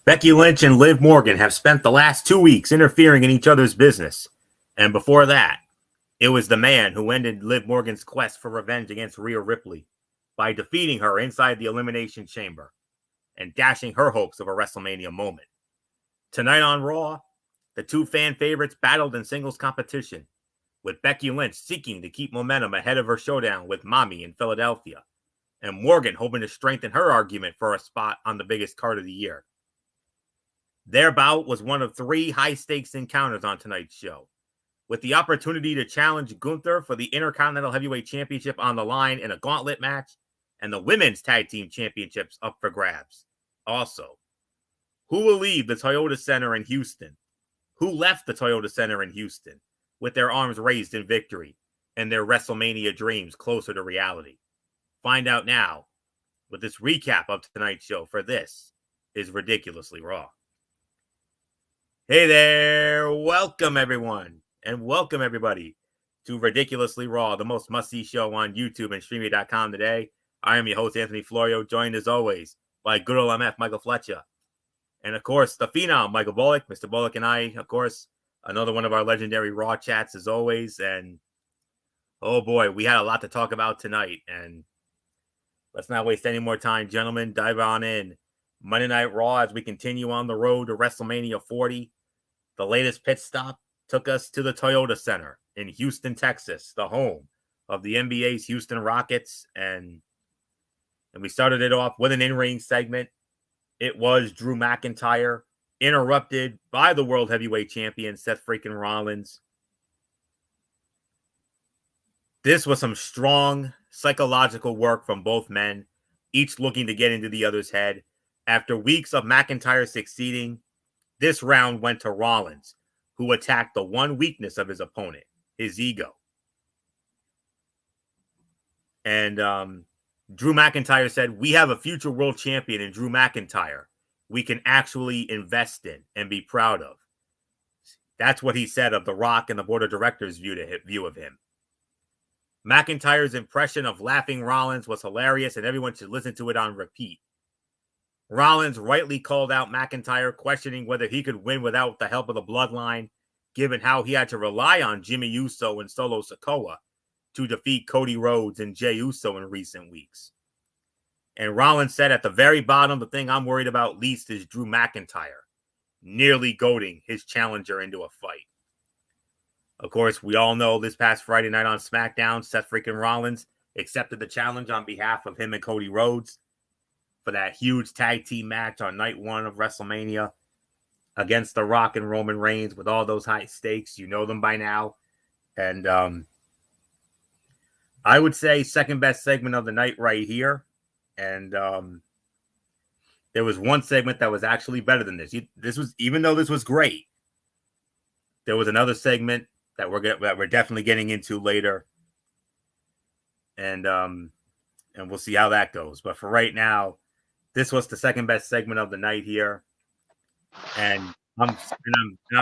Becky Lynch and Liv Morgan have spent the last 2 weeks interfering in each other's business. And before that, it was the man who ended Liv Morgan's quest for revenge against Rhea Ripley by defeating her inside the Elimination Chamber and dashing her hopes of a WrestleMania moment. Tonight on Raw, the two fan favorites battled in singles competition, with Becky Lynch seeking to keep momentum ahead of her showdown with Mommy in Philadelphia, and Morgan hoping to strengthen her argument for a spot on the biggest card of the year. Their bout was one of 3 high-stakes encounters on tonight's show, with the opportunity to challenge Gunther for the Intercontinental Heavyweight Championship on the line in a gauntlet match, and the Women's Tag Team Championships up for grabs. Also, who will leave the Toyota Center in Houston? Who left the Toyota Center in Houston with their arms raised in victory and their WrestleMania dreams closer to reality? Find out now with this recap of tonight's show, for this is Ridiculously Raw. Hey there, welcome everyone, and welcome everybody to Ridiculously Raw, the most must-see show on YouTube and Streamy.com today. I am your host, Anthony Florio, joined as always by good old MF, Michael Fletcher. And of course, the Phenom, Michael Bullock. Mr. Bullock and I, of course, another one of our legendary Raw chats as always. And oh boy, we had a lot to talk about tonight. And let's not waste any more time, gentlemen. Dive on in. Monday Night Raw as we continue on the road to WrestleMania 40. The latest pit stop took us to the Toyota Center in Houston, Texas, the home of the NBA's Houston Rockets. And we started it off with an in-ring segment. It was Drew McIntyre, interrupted by the World Heavyweight Champion, Seth freaking Rollins. This was some strong psychological work from both men, each looking to get into the other's head. After weeks of McIntyre succeeding, this round went to Rollins, who attacked the one weakness of his opponent, his ego. And Drew McIntyre said, "We have a future world champion in Drew McIntyre we can actually invest in and be proud of." That's what he said of The Rock and the board of directors' view of him. McIntyre's impression of laughing Rollins was hilarious, and everyone should listen to it on repeat. Rollins rightly called out McIntyre, questioning whether he could win without the help of the Bloodline, given how he had to rely on Jimmy Uso and Solo Sikoa to defeat Cody Rhodes and Jey Uso in recent weeks. And Rollins said, at the very bottom, the thing I'm worried about least is Drew McIntyre, nearly goading his challenger into a fight. Of course, we all know this past Friday night on SmackDown, Seth freaking Rollins accepted the challenge on behalf of him and Cody Rhodes for that huge tag team match on night 1 of WrestleMania against The Rock and Roman Reigns with all those high stakes. You know them by now. And I would say second best segment of the night right here. And there was one segment that was actually better than this. Even though this was great, there was another segment that we're definitely getting into later. And we'll see how that goes. But for right now, this was the second best segment of the night here. And I'm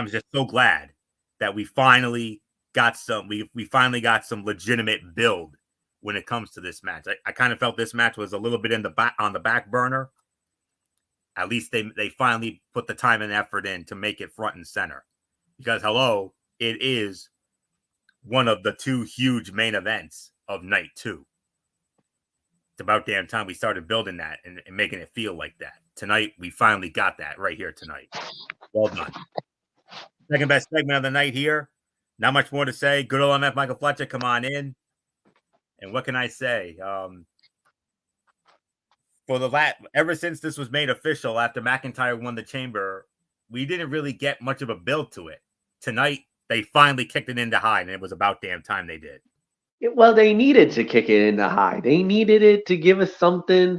just so glad that we finally got some legitimate build when it comes to this match. I kind of felt this match was a little bit on the back burner. At least they finally put the time and effort in to make it front and center. Because hello, it is one of the 2 huge main events of night 2. It's about damn time we started building that and making it feel like that. Tonight, we finally got that right here tonight. Well done. Second best segment of the night here. Not much more to say. Good old MF Michael Fletcher, come on in. And what can I say? Ever since this was made official after McIntyre won the Chamber, we didn't really get much of a build to it. Tonight, they finally kicked it into high, and it was about damn time they did. Well, they needed to kick it into high. They needed it to give us something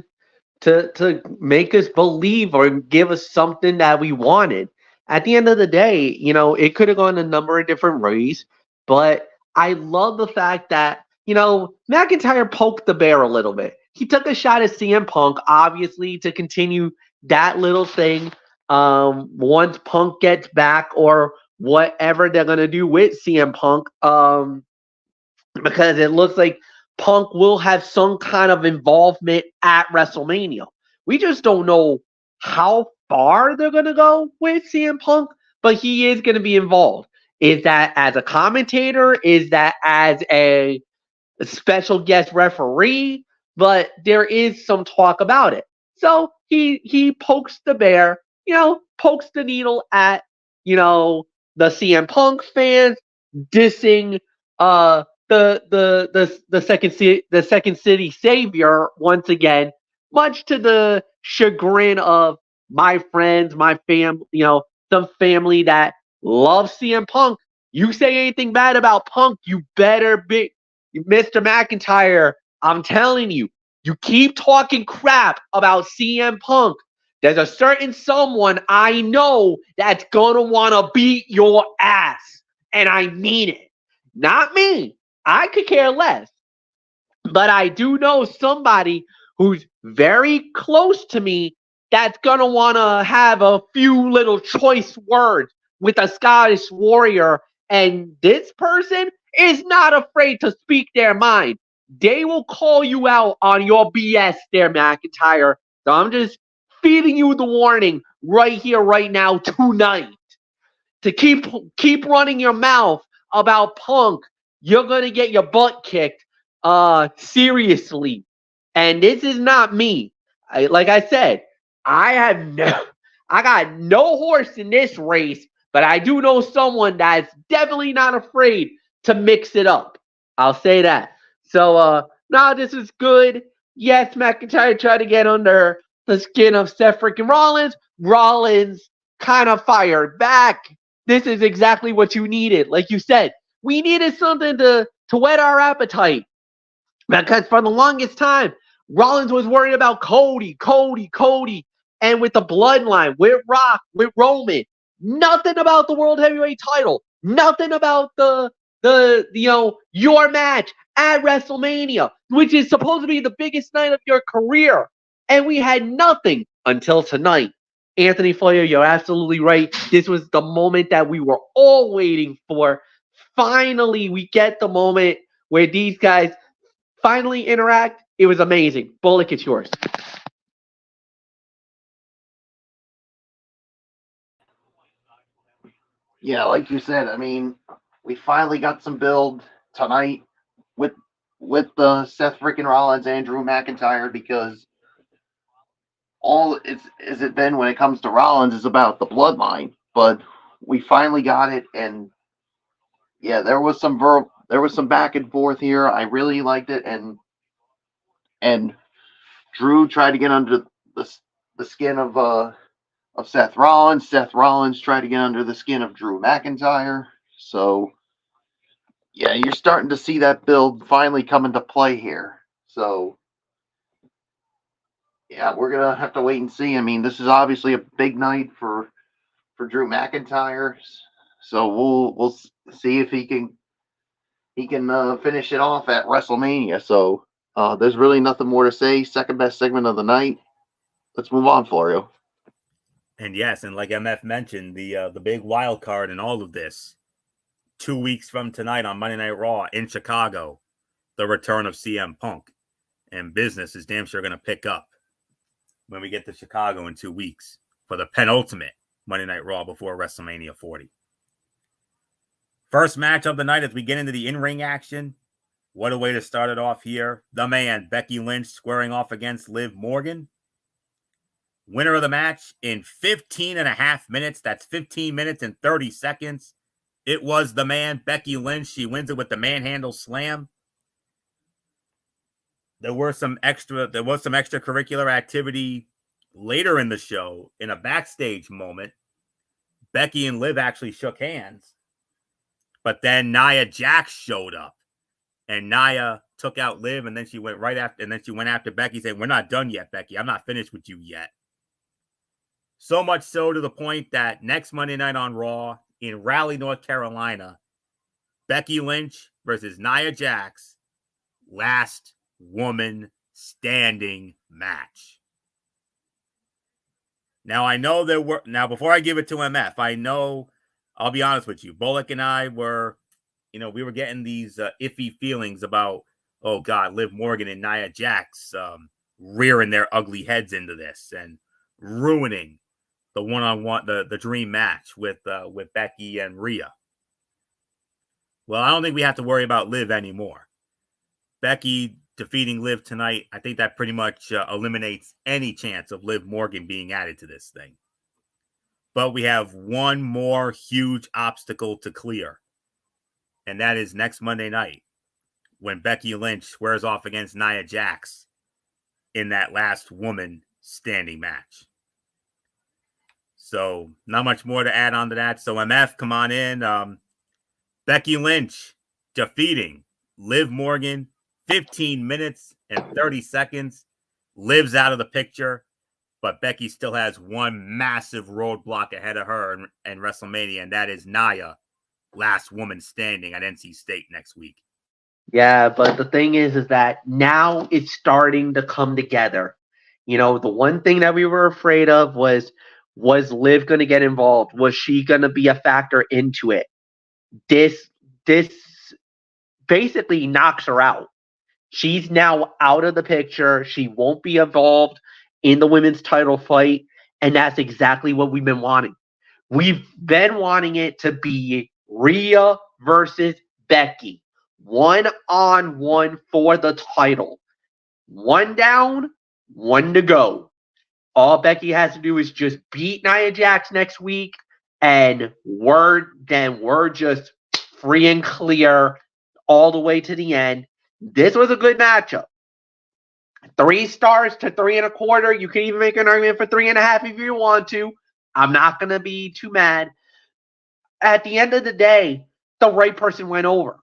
to make us believe or give us something that we wanted. At the end of the day, it could have gone a number of different ways, but I love the fact that, McIntyre poked the bear a little bit. He took a shot at CM Punk, obviously, to continue that little thing once Punk gets back or whatever they're going to do with CM Punk. Because it looks like Punk will have some kind of involvement at WrestleMania. We just don't know how far they're going to go with CM Punk, but he is going to be involved. Is that as a commentator? Is that as a special guest referee? But there is some talk about it. So he pokes the bear, pokes the needle at, the CM Punk fans, dissing the second city savior once again, much to the chagrin of my friends, my fam, some family that loves CM Punk. You say anything bad about Punk, you better be Mr. McIntyre. I'm telling you, you keep talking crap about CM Punk. There's a certain someone I know that's gonna wanna beat your ass. And I mean it. Not me. I could care less. But I do know somebody who's very close to me that's going to want to have a few little choice words with a Scottish warrior. And this person is not afraid to speak their mind. They will call you out on your BS there, McIntyre. So I'm just feeding you the warning right here, right now, tonight. To keep running your mouth about Punk, you're gonna get your butt kicked seriously. And this is not me. Like I said, I got no horse in this race, but I do know someone that's definitely not afraid to mix it up. I'll say that. So no, this is good. Yes, McIntyre tried to get under the skin of Seth freaking Rollins. Rollins kind of fired back. This is exactly what you needed. Like you said, we needed something to whet our appetite. Because for the longest time, Rollins was worried about Cody. And with the bloodline, with Rock, with Roman. Nothing about the World Heavyweight title. Nothing about your match at WrestleMania, which is supposed to be the biggest night of your career. And we had nothing until tonight. Anthony Flair, you're absolutely right. This was the moment that we were all waiting for. Finally, we get the moment where these guys finally interact. It was amazing. Bullock, it's yours. Yeah, like you said, I mean, we finally got some build tonight with Seth freaking Rollins and Drew McIntyre, because all is it been when it comes to Rollins is about the bloodline, but we finally got it. And yeah, there was some back and forth here. I really liked it. And Drew tried to get under the skin of Seth Rollins. Seth Rollins tried to get under the skin of Drew McIntyre. So yeah, you're starting to see that build finally come into play here. So yeah, we're gonna have to wait and see. I mean, this is obviously a big night for Drew McIntyre. So we'll see if he can finish it off at WrestleMania. So there's really nothing more to say. Second best segment of the night. Let's move on, Florio. And yes, and like MF mentioned, the big wild card in all of this, 2 weeks from tonight on Monday Night Raw in Chicago, the return of CM Punk. And business is damn sure going to pick up when we get to Chicago in 2 weeks for the penultimate Monday Night Raw before WrestleMania 40. First match of the night as we get into the in-ring action. What a way to start it off here. The man, Becky Lynch, squaring off against Liv Morgan. Winner of the match in 15 and a half minutes. That's 15 minutes and 30 seconds. It was the man, Becky Lynch. She wins it with the manhandle slam. There was some extracurricular activity later in the show. In a backstage moment, Becky and Liv actually shook hands. But then Nia Jax showed up. And Nia took out Liv, and then she went after Becky, saying, "We're not done yet, Becky. I'm not finished with you yet." So much so to the point that next Monday night on Raw in Raleigh, North Carolina, Becky Lynch versus Nia Jax, last woman standing match. Now, I know before I give it to MF, I'll be honest with you, Bullock and I were, we were getting these iffy feelings about, oh God, Liv Morgan and Nia Jax rearing their ugly heads into this. And ruining the one-on-one, the dream match with Becky and Rhea. Well, I don't think we have to worry about Liv anymore. Becky defeating Liv tonight, I think that pretty much eliminates any chance of Liv Morgan being added to this thing. But we have one more huge obstacle to clear, and that is next Monday night when Becky Lynch squares off against Nia Jax in that last woman standing match. So not much more to add on to that. So MF, come on in. Becky Lynch defeating Liv Morgan, 15 minutes and 30 seconds. Liv's out of the picture, but Becky still has one massive roadblock ahead of her in WrestleMania, and that is Nia, last woman standing at NC State next week. Yeah, but the thing is that now it's starting to come together. You know, the one thing that we were afraid of was Liv going to get involved? Was she going to be a factor into it? This basically knocks her out. She's now out of the picture. She won't be involved in the women's title fight, and that's exactly what we've been wanting. We've been wanting it to be Rhea versus Becky, 1-on-1 for the title. One down, one to go. All Becky has to do is just beat Nia Jax next week, and we're just free and clear all the way to the end. This was a good matchup. 3 stars to 3.25. You can even make an argument for 3.5 if you want to. I'm not going to be too mad. At the end of the day, the right person went over.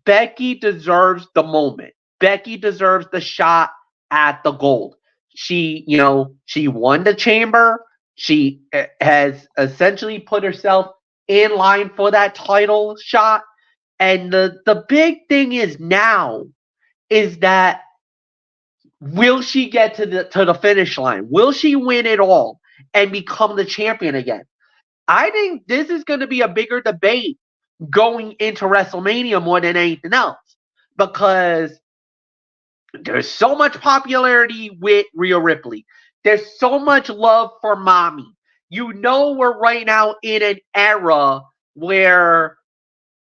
Becky deserves the moment. Becky deserves the shot at the gold. She won the chamber. She has essentially put herself in line for that title shot. And the big thing is now is that will she get to the finish line? Will she win it all and become the champion again? I think this is going to be a bigger debate going into WrestleMania more than anything else, because there's so much popularity with Rhea Ripley. There's so much love for Mommy. You know, we're right now in an era where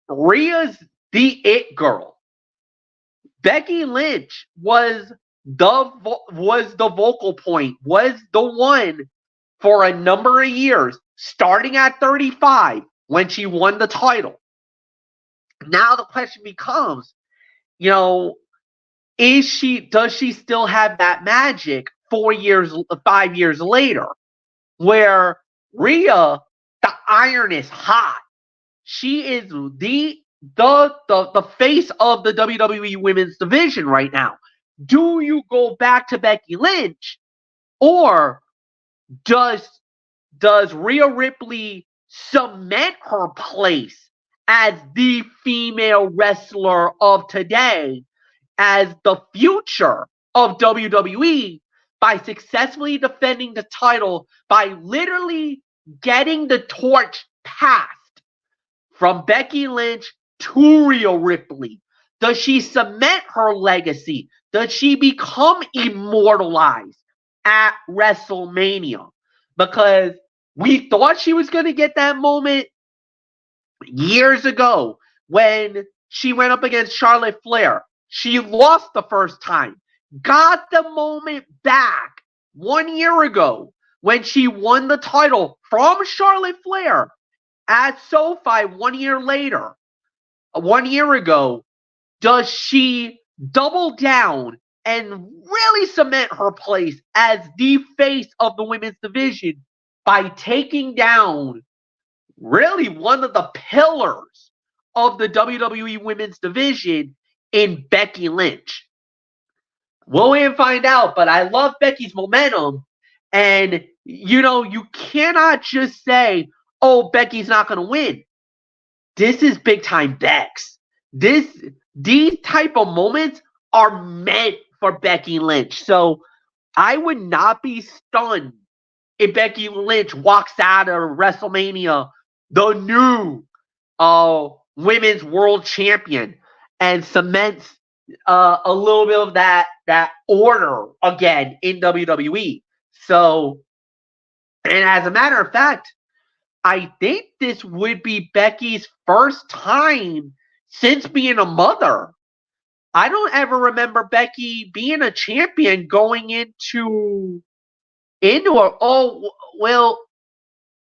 Rhea's the it girl. Becky Lynch was the vocal point, was the one for a number of years, starting at 35 when she won the title. Now the question becomes, does she still have that magic 5 years later, where Rhea, the iron is hot. She is the face of the WWE women's division right now. Do you go back to Becky Lynch, or does Rhea Ripley cement her place as the female wrestler of today, as the future of WWE, by successfully defending the title, by literally getting the torch passed from Becky Lynch to Rhea Ripley? Does she cement her legacy? Does she become immortalized at WrestleMania? Because we thought she was going to get that moment years ago when she went up against Charlotte Flair. She lost the first time, got the moment back 1 year ago when she won the title from Charlotte Flair at SoFi 1 year later. 1 year ago, does she double down and really cement her place as the face of the women's division by taking down really one of the pillars of the WWE women's division in Becky Lynch? We'll wait and find out, but I love Becky's momentum. And, you cannot just say, oh, Becky's not going to win. This is big time Bex. These type of moments are meant for Becky Lynch. So I would not be stunned if Becky Lynch walks out of WrestleMania the new women's world champion and cements a little bit of that order again in WWE. So And as a matter of fact, I think this would be Becky's first time since being a mother. I don't ever remember Becky being a champion going into a well.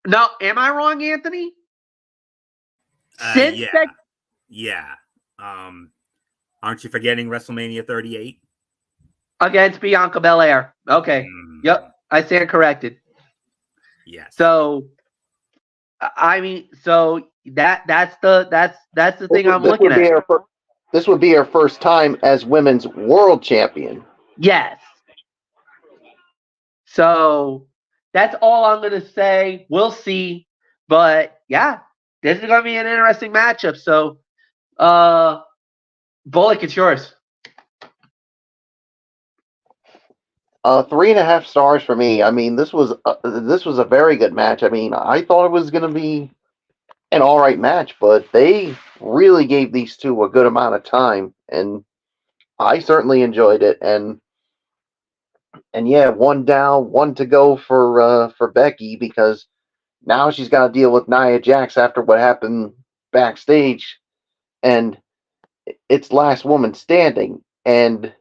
No, am I wrong, Anthony? Since Yeah. Becky, Yeah. Aren't you forgetting WrestleMania 38? against Bianca Belair. Okay. Yep. I stand corrected. Yes. So I mean, so that's the thing I'm looking at. This would be her first time as women's world champion. Yes. So that's all I'm gonna say. We'll see. But yeah, this is gonna be an interesting matchup. So Bullock, it's yours. 3.5 stars for me. I mean, this was a very good match. I mean, I thought it was going to be an all right match, but they really gave these two a good amount of time, and I certainly enjoyed it. And yeah, one down, one to go for Becky, because now she's got to deal with Nia Jax after what happened backstage, and it's last woman standing. And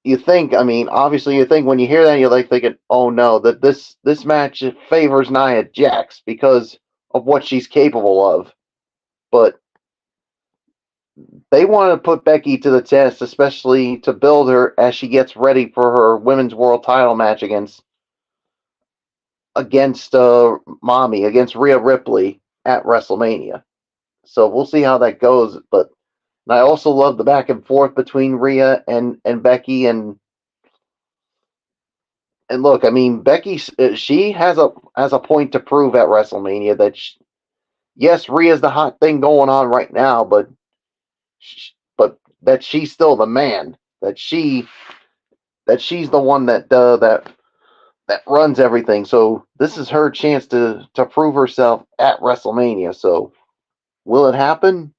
you think, I mean, obviously you think when you hear that, you're like thinking, oh no, that this match favors Nia Jax because of what she's capable of. But they want to put Becky to the test, especially to build her as she gets ready for her women's world title match against Mommy, against Rhea Ripley at WrestleMania. So we'll see how that goes. But I also love the back and forth between Rhea and Becky. And look, I mean, Becky, she has a point to prove at WrestleMania that yes, Rhea's the hot thing going on right now, but that she's still the man. That she's the one that runs everything. So this is her chance to prove herself at WrestleMania. So will it happen?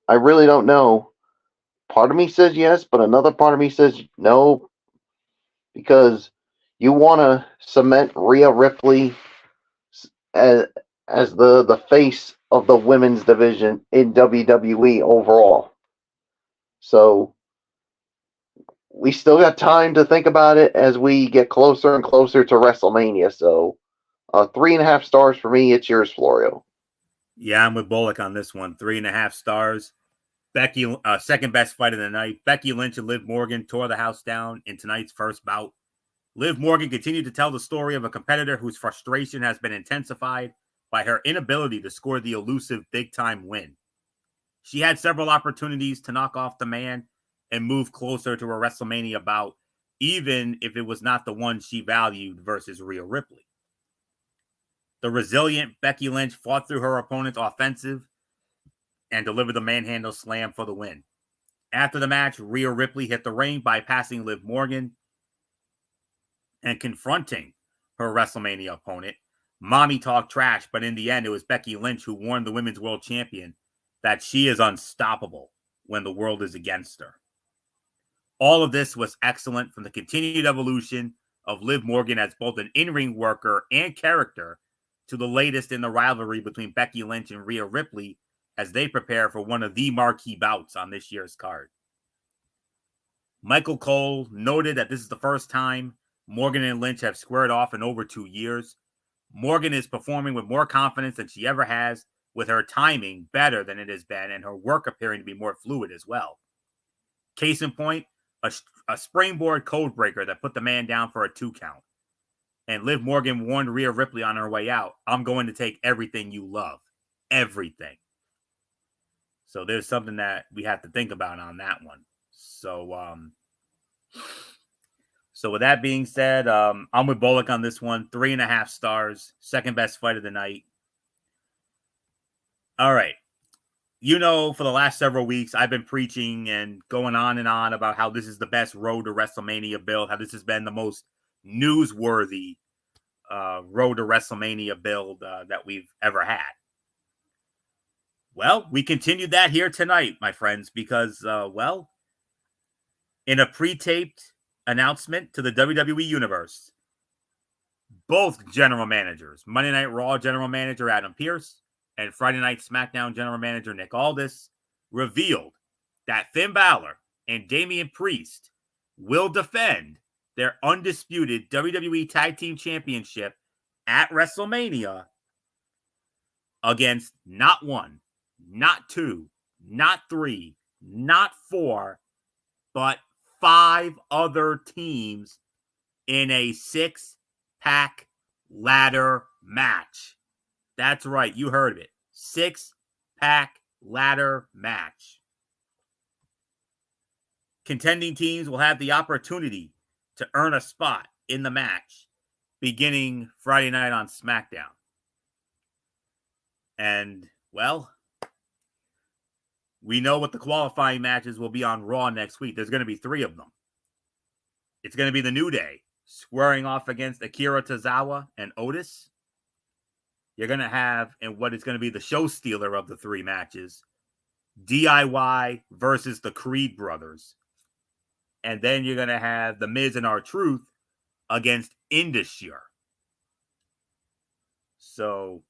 I really don't know. Part of me says yes, but another part of me says no, because you want to cement Rhea Ripley as the face of the women's division in WWE overall. So we still got time to think about it as we get closer and closer to WrestleMania. So 3.5 stars for me. It's yours, Florio. Yeah, I'm with Bullock on this one. 3.5 stars. Becky, second best fight of the night. Becky Lynch and Liv Morgan tore the house down in tonight's first bout. Liv Morgan continued to tell the story of a competitor whose frustration has been intensified by her inability to score the elusive big-time win. She had several opportunities to knock off the man and move closer to a WrestleMania bout, even if it was not the one she valued versus Rhea Ripley. The resilient Becky Lynch fought through her opponent's offensive and delivered the manhandle slam for the win. After the match, Rhea Ripley hit the ring, bypassing Liv Morgan and confronting her WrestleMania opponent. Mommy talked trash, but in the end, it was Becky Lynch who warned the women's world champion that she is unstoppable when the world is against her. All of this was excellent, from the continued evolution of Liv Morgan as both an in-ring worker and character to the latest in the rivalry between Becky Lynch and Rhea Ripley as they prepare for one of the marquee bouts on this year's card. Michael Cole noted that this is the first time Morgan and Lynch have squared off in over 2 years. Morgan is performing with more confidence than she ever has, with her timing better than it has been and her work appearing to be more fluid as well. Case in point, a springboard code breaker that put the man down for a 2 count. And Liv Morgan warned Rhea Ripley on her way out, "I'm going to take everything you love." Everything. So there's something that we have to think about on that one. So with that being said, I'm with Bullock on this one. 3.5 stars. Second best fight of the night. All right. You know, for the last several weeks, I've been preaching and going on and on about how this is the best road to WrestleMania build, how this has been the most newsworthy road to WrestleMania build that we've ever had. Well, we continued that here tonight, my friends, because, in a pre-taped announcement to the WWE Universe, both general managers, Monday Night Raw general manager Adam Pearce and Friday Night SmackDown general manager Nick Aldis, revealed that Finn Balor and Damian Priest will defend their undisputed WWE Tag Team Championship at WrestleMania against not one, not two, not three, not four, but 5 other teams in a 6-pack ladder match. That's right, you heard it. 6-pack ladder match. Contending teams will have the opportunity to earn a spot in the match beginning Friday night on SmackDown. And, well, we know what the qualifying matches will be on Raw next week. There's going to be 3 of them. It's going to be the New Day squaring off against Akira Tozawa and Otis. You're going to have, and what is going to be the show stealer of the 3 matches, DIY versus the Creed brothers. And then you're going to have The Miz and R-Truth against Indusure. So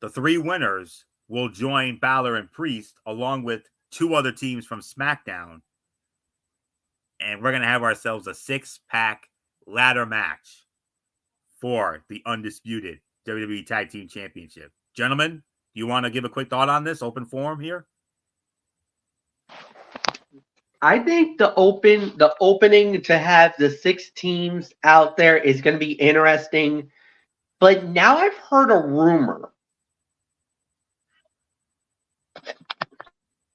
the 3 winners will join Balor and Priest along with 2 other teams from SmackDown. And we're going to have ourselves a 6-pack ladder match for the undisputed WWE Tag Team Championship. Gentlemen, do you want to give a quick thought on this? Open forum here. I think the opening to have the 6 teams out there is going to be interesting. But now I've heard a rumor.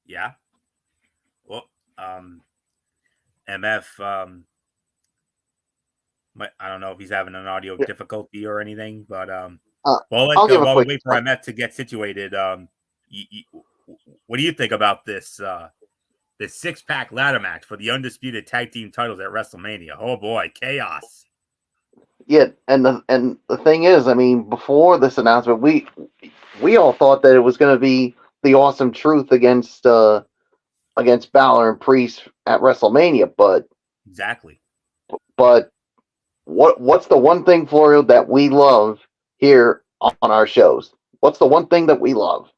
Yeah. Well, MF, I don't know if he's having an audio difficulty or anything, but while we wait for MF to get situated, what do you think about this 6-pack ladder match for the undisputed tag team titles at WrestleMania? Oh boy, chaos. Yeah, and the thing is, I mean, before this announcement, we all thought that it was going to be the Awesome Truth against Balor and Priest at WrestleMania, but exactly. But what's the one thing, Florio, that we love here on our shows? What's the one thing that we love?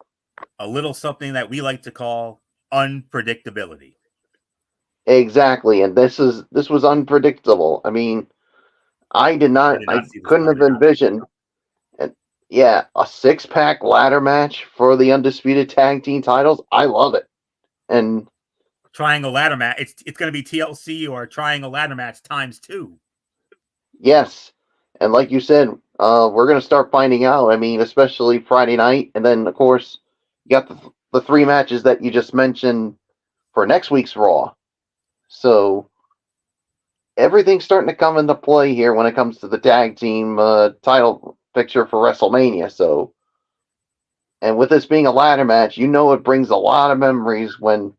A little something that we like to call unpredictability. Exactly, and this was unpredictable. I mean, I couldn't have envisioned, and yeah, a 6-pack ladder match for the undisputed tag team titles. I love it, and triangle ladder match. It's going to be TLC or triangle ladder match times 2. Yes, and like you said, we're going to start finding out. I mean, especially Friday night, and then of course you got the 3 matches that you just mentioned for next week's Raw. So everything's starting to come into play here when it comes to the tag team title picture for WrestleMania. So, and with this being a ladder match, you know it brings a lot of memories when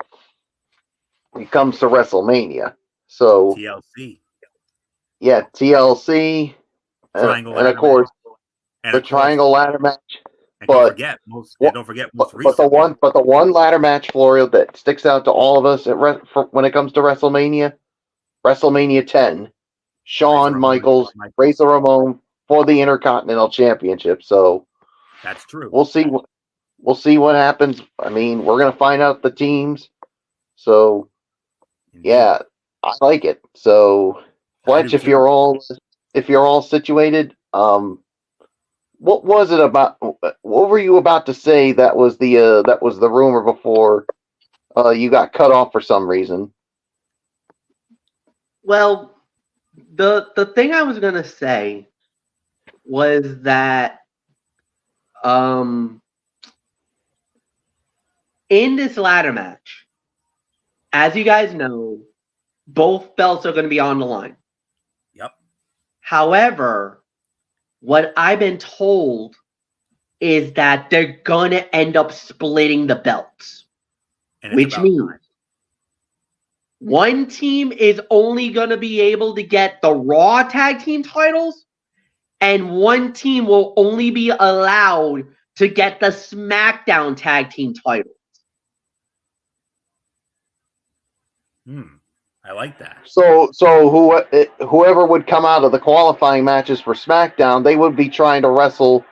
it comes to WrestleMania. So TLC. Yeah, TLC. And of course, the triangle ladder match. And don't forget most recent. But the one ladder match, Florio, that sticks out to all of us when it comes to WrestleMania 10, Shawn Michaels, Razor Ramon for the Intercontinental Championship. So that's true. We'll see what happens. I mean, we're gonna find out the teams. So yeah, I like it. So Fletch, if you're all situated, what was it about? What were you about to say? That was the rumor before you got cut off for some reason. Well, the thing I was gonna say was that in this ladder match, as you guys know, both belts are going to be on the line. Yep. However, what I've been told is that they're going to end up splitting the belts, which means one team is only going to be able to get the Raw tag team titles, and one team will only be allowed to get the SmackDown tag team titles. I like that. So whoever would come out of the qualifying matches for SmackDown, they would be trying to wrestle.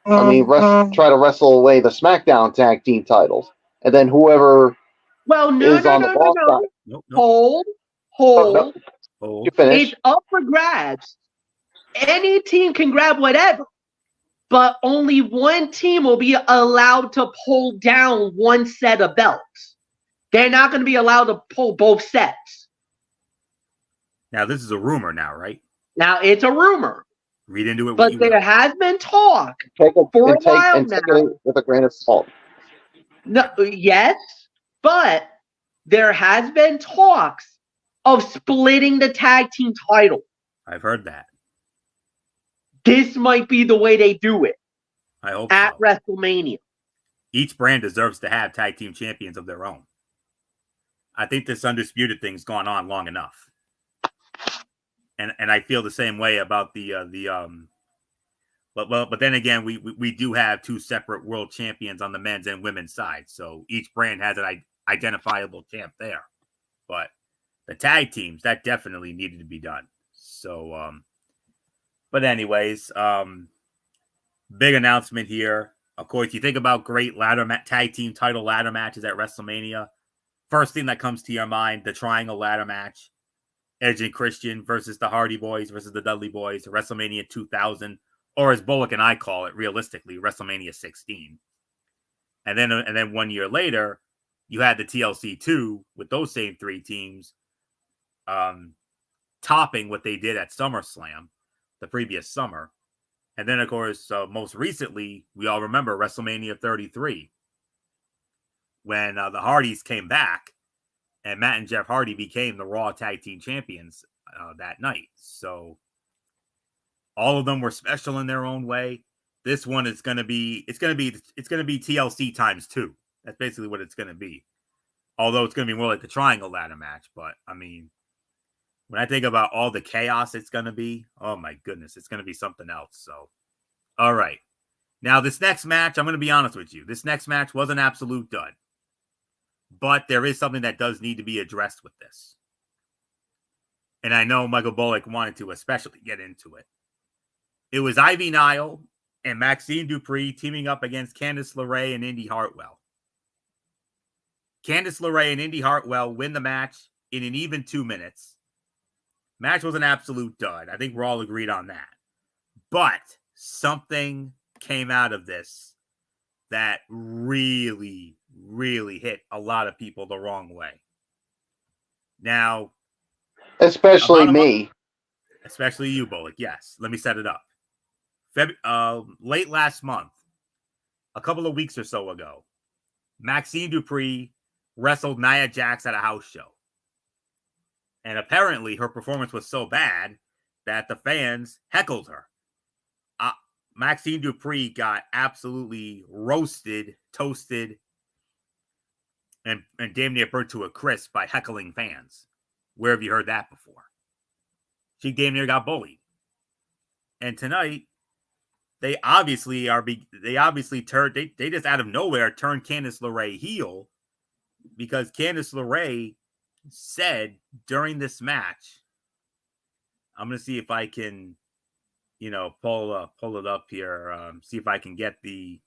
Try to wrestle away the SmackDown tag team titles, and then whoever Well, no, is on the Raw side. Nope. Hold. No, Oh, you finish. It's up for grabs. Any team can grab whatever, but only one team will be allowed to pull down one set of belts. They're not going to be allowed to pull both sets. now this is a rumor now, right? Now, it's a rumor, Read into it. but there has been talk Take it, for a and while take now. it with a grain of salt. No, yes, but there has been talks of splitting the tag team title. I've heard that. This might be the way they do it I hope at so. WrestleMania. Each brand deserves to have tag team champions of their own. I think this undisputed thing's gone on long enough. And I feel the same way about but then again, we do have two separate world champions on the men's and women's side. So each brand has an identifiable champ there. But the tag teams, that definitely needed to be done. So but anyways, big announcement here. Of course, you think about great tag team title ladder matches at WrestleMania. First thing that comes to your mind, the Triangle Ladder match. Edge and Christian versus the Hardy Boys versus the Dudley Boys, WrestleMania 2000, or as Bullock and I call it, realistically, WrestleMania 16. And then 1 year later, you had the TLC 2 with those same three teams, topping what they did at SummerSlam the previous summer. And then, of course, most recently, we all remember WrestleMania 33, when the Hardys came back and Matt and Jeff Hardy became the Raw Tag Team Champions that night. So all of them were special in their own way. This one is going to be TLC times 2. That's basically what it's going to be. Although it's going to be more like the Triangle Ladder match. But I mean, when I think about all the chaos it's going to be, oh my goodness, it's going to be something else. So, all right. Now, this next match, I'm going to be honest with you. This next match was an absolute dud. But there is something that does need to be addressed with this. And I know Michael Bullock wanted to especially get into it. It was Ivy Nile and Maxine Dupree teaming up against Candice LeRae and Indy Hartwell. Candice LeRae and Indy Hartwell win the match in an even 2 minutes. Match was an absolute dud. I think we're all agreed on that. But something came out of this that really, really hit a lot of people the wrong way. Now, especially me. Especially you, Bullock. Yes. Let me set it up. Late last month, a couple of weeks or so ago, Maxine Dupree wrestled Nia Jax at a house show. And apparently her performance was so bad that the fans heckled her. Maxine Dupree got absolutely roasted, toasted, and damn near burnt to a crisp by heckling fans. Where have you heard that before? She damn near got bullied. And tonight, they just out of nowhere turned Candice LeRae heel, because Candice LeRae said during this match, I'm going to see if I can, pull it up here, see if I can get the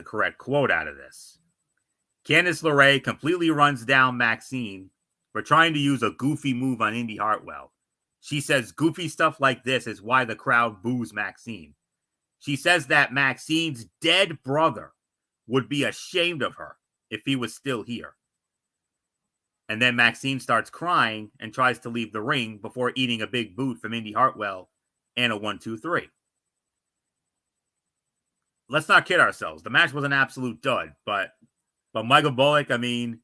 correct quote out of this. Candice LeRae completely runs down Maxine for trying to use a goofy move on Indy Hartwell. She says goofy stuff like this is why the crowd boos Maxine. She says that Maxine's dead brother would be ashamed of her if he was still here. And then Maxine starts crying and tries to leave the ring before eating a big boot from Indy Hartwell and a 1-2-3. Let's not kid ourselves. The match was an absolute dud, but Michael Bullock, I mean,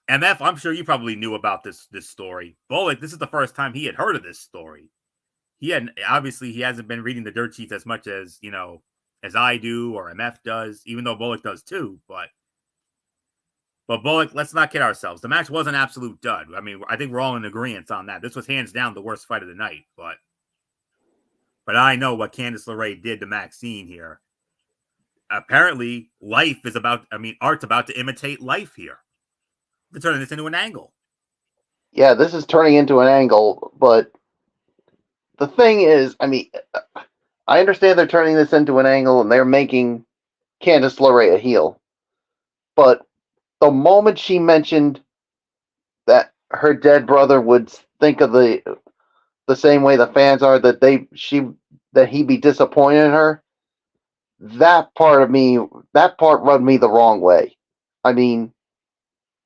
MF, I'm sure you probably knew about this story. Bullock, this is the first time he had heard of this story. He hasn't been reading the dirt sheets as much as, as I do or MF does, even though Bullock does too, But Bullock, let's not kid ourselves. The match was an absolute dud. I mean, I think we're all in agreement on that. This was hands down the worst fight of the night. But I know what Candice LeRae did to Maxine here. Apparently, art's about to imitate life here. They're turning this into an angle. Yeah, this is turning into an angle, but the thing is, I mean, I understand they're turning this into an angle and they're making Candice LeRae a heel, but the moment she mentioned that her dead brother would think of the same way the fans are, that he'd be disappointed in her, that part rubbed me the wrong way. I mean,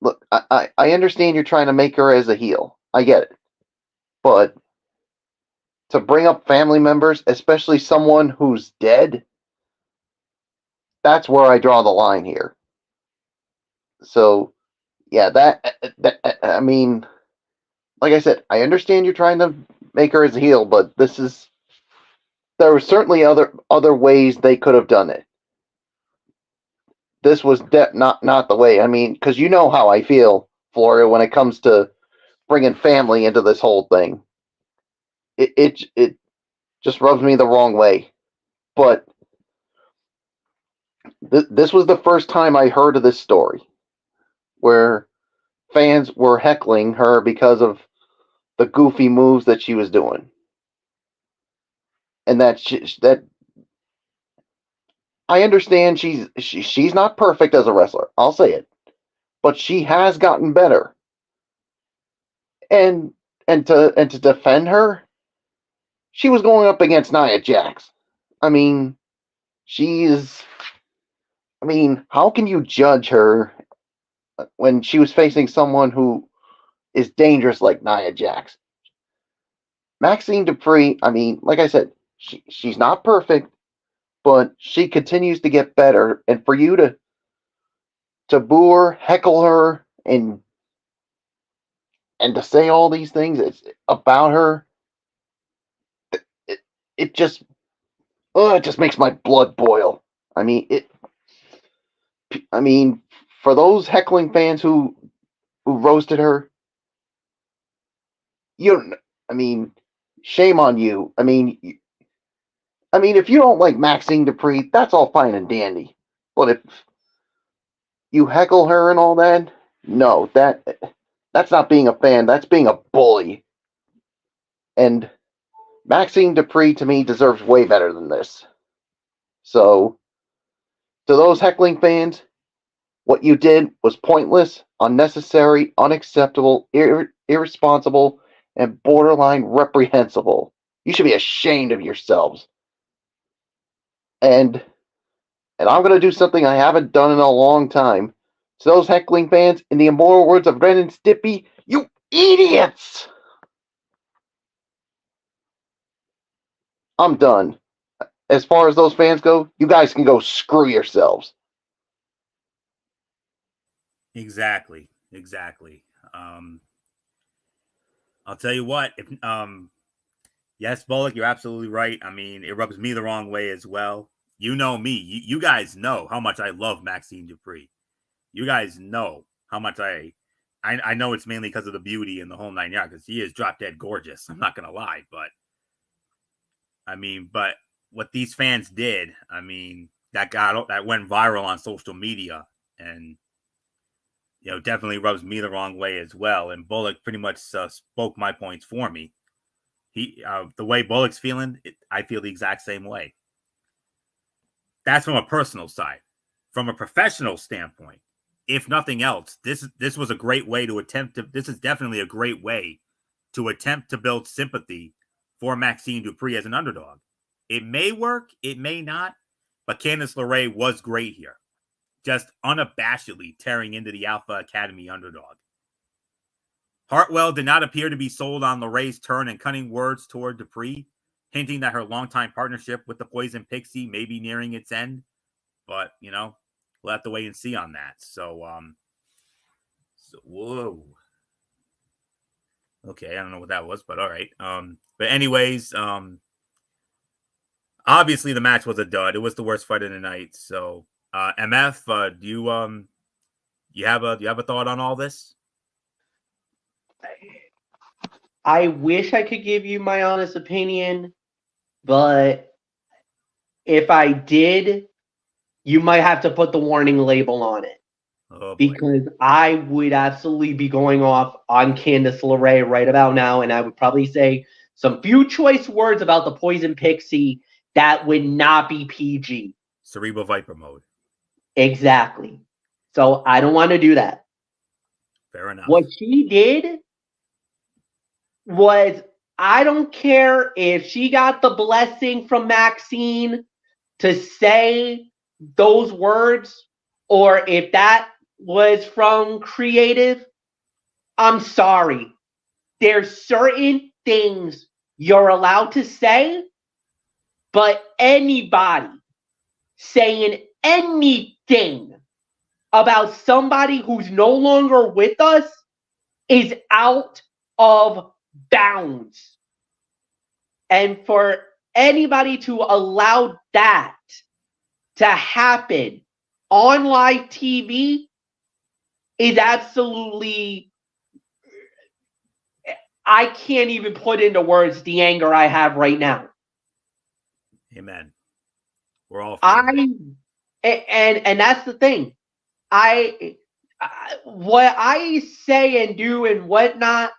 look, I understand you're trying to make her as a heel. I get it. But to bring up family members, especially someone who's dead, that's where I draw the line here. So, yeah, that I mean, like I said, I understand you're trying to make her as a heel, but there were certainly other ways they could have done it. This was not the way. I mean, because you know how I feel, Floria, when it comes to bringing family into this whole thing. It just rubs me the wrong way. But this was the first time I heard of this story, where fans were heckling her because of the goofy moves that she was doing, and that I understand she's not perfect as a wrestler. I'll say it, but she has gotten better. And to defend her, she was going up against Nia Jax. I mean, how can you judge her when she was facing someone who is dangerous like Nia Jax? Maxine Dupree, I mean, like I said, she's not perfect, but she continues to get better. And for you to boo her, heckle her, and to say all these things about her, it just makes my blood boil. I mean, for those heckling fans who roasted her, I mean, shame on you. I mean, if you don't like Maxine Dupree, that's all fine and dandy. But if you heckle her and all that, no, that's not being a fan. That's being a bully. And Maxine Dupree, to me, deserves way better than this. So, to those heckling fans, what you did was pointless, unnecessary, unacceptable, irresponsible, and borderline reprehensible. You should be ashamed of yourselves. And I'm going to do something I haven't done in a long time. To those heckling fans, in the immortal words of Ren and Stimpy, you idiots! I'm done. As far as those fans go, you guys can go screw yourselves. Exactly. I'll tell you what. If yes, Bullock, you're absolutely right. I mean, it rubs me the wrong way as well. You know me. You guys know how much I love Maxine Dupree. You guys know how much I know it's mainly because of the beauty and the whole 9 yards, because she is drop dead gorgeous. I'm not gonna lie, but I mean, but what these fans did, I mean, that went viral on social media, and definitely rubs me the wrong way as well. And Bullock pretty much spoke my points for me. The way Bullock's feeling, I feel the exact same way. That's from a personal side. From a professional standpoint, if nothing else, this was a great way to attempt to. This is definitely a great way to attempt to build sympathy for Maxine Dupree as an underdog. It may work, it may not, but Candice LeRae was great here, just unabashedly tearing into the Alpha Academy underdog. Hartwell did not appear to be sold on LeRae's turn and cutting words toward Dupree, hinting that her longtime partnership with the Poison Pixie may be nearing its end. But, we'll have to wait and see on that. So whoa. Okay, I don't know what that was, but all right. But anyways, obviously the match was a dud. It was the worst fight of the night. So, MF, do you have a thought on all this? I wish I could give you my honest opinion, but if I did, you might have to put the warning label on it. Oh boy. because I would absolutely be going off on Candice LeRae right about now, and I would probably say some few choice words about the Poison Pixie that would not be PG. Cerebral Viper mode. Exactly. So I don't want to do that. Fair enough. What she did was, I don't care if she got the blessing from Maxine to say those words or if that was from creative. I'm sorry. There's certain things you're allowed to say, but anybody saying anything about somebody who's no longer with us is out of bounds. And for anybody to allow that to happen on live TV is absolutely, I can't even put into words the anger I have right now. Amen. We're all and that's the thing. What I say and do and whatnot,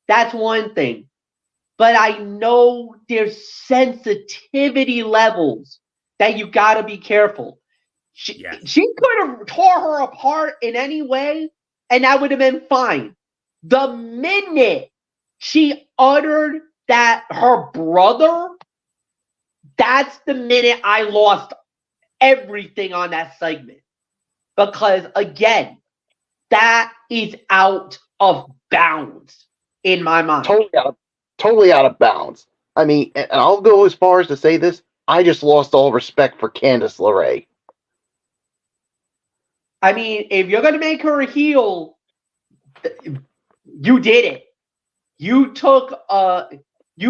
that's one thing. But I know there's sensitivity levels that you got to be careful. She could have tore her apart in any way, and that would have been fine. The minute she uttered that her brother, that's the minute I lost everything on that segment. Because, again, that is out of bounds in my mind. Totally out of bounds. I mean, and I'll go as far as to say this, I just lost all respect for Candice LeRae. I mean, if you're going to make her a heel, you did it. You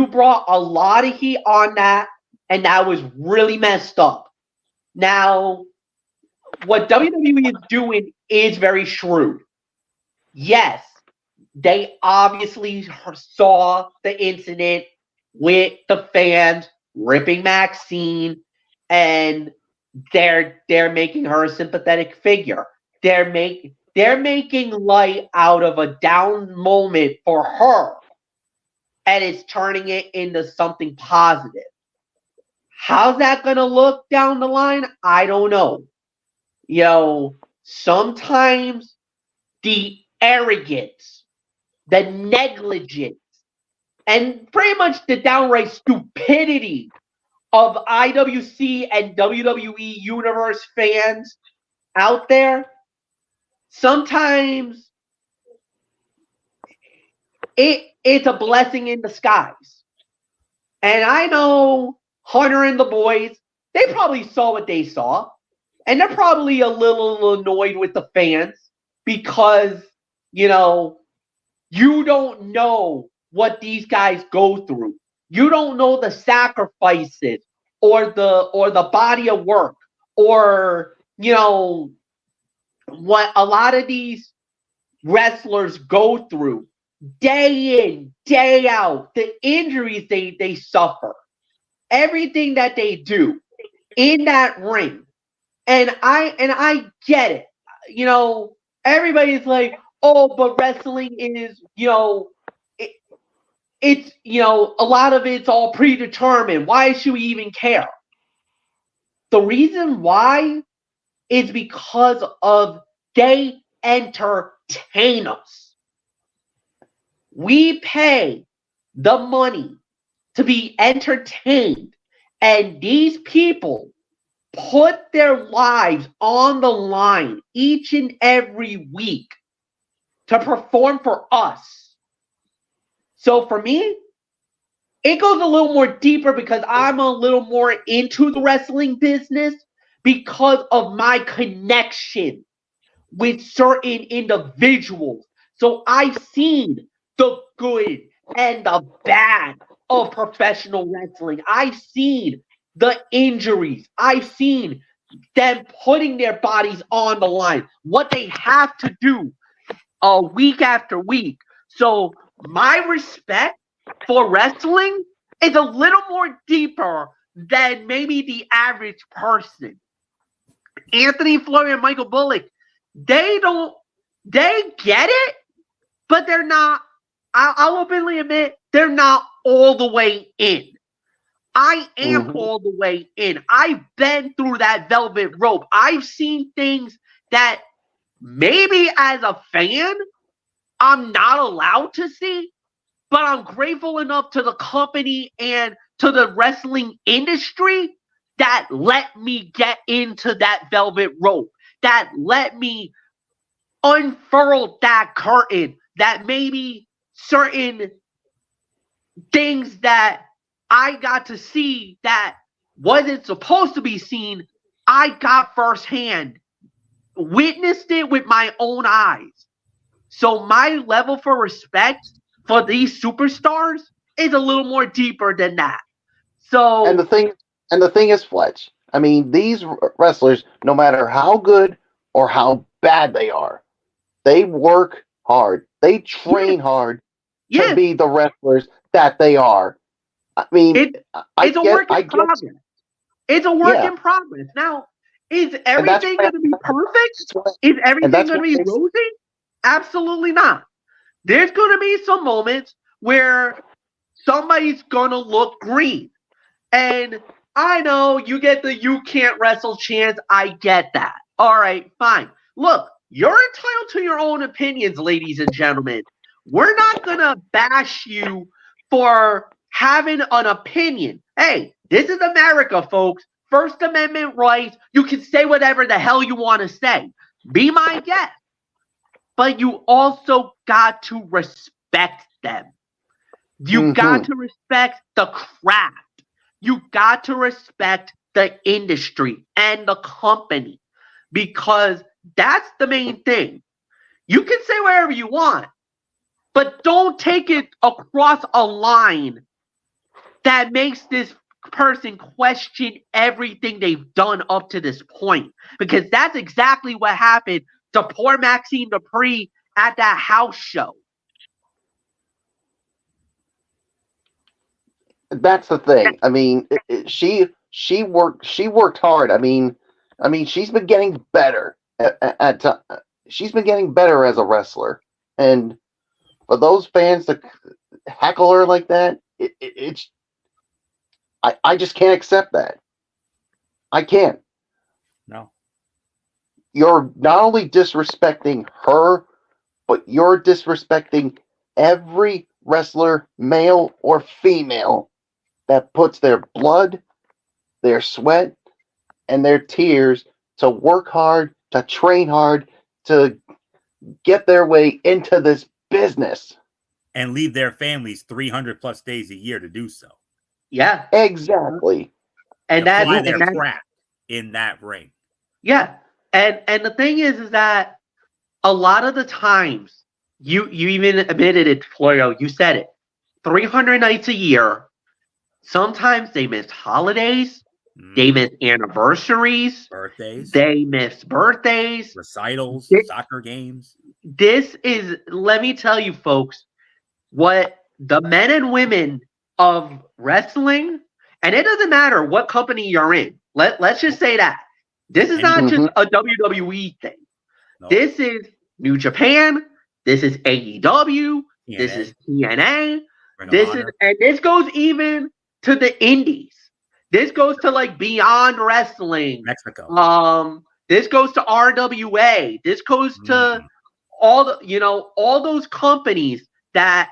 brought a lot of heat on that, and that was really messed up. Now, what WWE is doing is very shrewd. Yes, they obviously saw the incident with the fans ripping Maxine, and they're making her a sympathetic figure. They're making light out of a down moment for her, and it's turning it into something positive. How's that going to look down the line? I don't know. You know, sometimes the arrogance, the negligence, and pretty much the downright stupidity of IWC and WWE Universe fans out there, sometimes it's a blessing in disguise. And I know Hunter and the boys, they probably saw what they saw. And they're probably a little annoyed with the fans because, you know, you don't know what these guys go through. You don't know the sacrifices or the body of work or, you know, what a lot of these wrestlers go through day in, day out, the injuries they suffer, everything that they do in that ring. And I get it. You know, everybody's like, oh, but wrestling is, you know, it's, you know, a lot of it's all predetermined. Why should we even care? The reason why is because of they entertain us. We pay the money to be entertained, and these people put their lives on the line each and every week to perform for us. So for me, it goes a little more deeper because I'm a little more into the wrestling business because of my connection with certain individuals. So I've seen the good and the bad of professional wrestling. I've seen the injuries. I've seen them putting their bodies on the line, what they have to do week after week. So my respect for wrestling is a little more deeper than maybe the average person. Anthony Floyd and Michael Bullock, they get it, but they're not. I'll openly admit they're not all the way in. I am all the way in. I've been through that velvet rope. I've seen things that maybe as a fan I'm not allowed to see, but I'm grateful enough to the company and to the wrestling industry that let me get into that velvet rope, that let me unfurl that curtain, that maybe certain things that I got to see that wasn't supposed to be seen, I got firsthand, witnessed it with my own eyes. So my level for respect for these superstars is a little more deeper than that. So And the thing is, Fletch. I mean, these wrestlers, no matter how good or how bad they are, they work hard. They train hard to be the wrestlers that they are. I mean, it's a work in progress. It's a work in progress. Now, is everything going to be perfect? Is everything going to be rosy? Absolutely not. There's going to be some moments where somebody's going to look green. And I know you get the "you can't wrestle" chance. I get that. All right, fine. Look, you're entitled to your own opinions, ladies and gentlemen. We're not going to bash you for having an opinion. Hey, this is America, folks. First Amendment rights. You can say whatever the hell you want to say. Be my guest. But you also got to respect them. You got to respect the craft. You got to respect the industry and the company, because that's the main thing. You can say whatever you want, but don't take it across a line that makes this person question everything they've done up to this point, because that's exactly what happened to poor Maxine Dupree at that house show. That's the thing. I mean, she worked hard. I mean, she's been getting better she's been getting better as a wrestler, and for those fans to heckle her like that, it's I just can't accept that. I can't. No. You're not only disrespecting her, but you're disrespecting every wrestler, male or female, that puts their blood, their sweat, and their tears to work hard, to train hard, to get their way into this business. And leave their families 300 plus days a year to do so. Yeah. Exactly. And that's why they're trapped in that ring. Yeah. And the thing is that a lot of the times, you even admitted it, Florio, you said it, 300 nights a year. Sometimes they miss holidays, they miss anniversaries, birthdays, they miss birthdays, recitals, soccer games. This is, let me tell you, folks, what the men and women of wrestling, and it doesn't matter what company you're in. Let's just say that this is not just a WWE thing. No. This is New Japan. This is AEW. TNA. This is TNA. And this goes even to the indies. This goes to like Beyond Wrestling, Mexico. This goes to RWA. This goes to all those companies that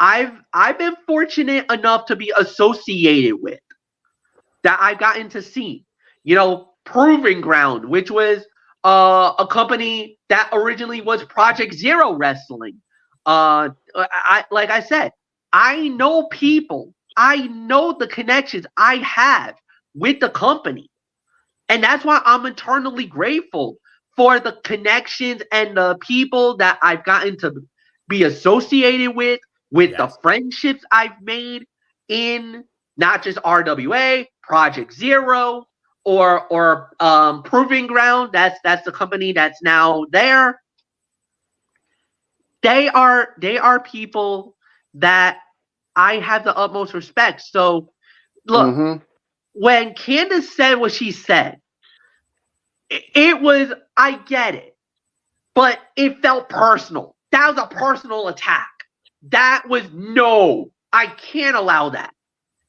I've been fortunate enough to be associated with, that I've gotten to see. Proving Ground, which was a company that originally was Project Zero Wrestling. Like I said, I know people. I know the connections I have with the company. And that's why I'm eternally grateful for the connections and the people that I've gotten to be associated with the friendships I've made in not just RWA, Project Zero, or Proving Ground. That's the company that's now there. They are people that I have the utmost respect. So, look, when Candace said what she said, it was, I get it. but it felt personal. That was a personal attack. That was no. I can't allow that.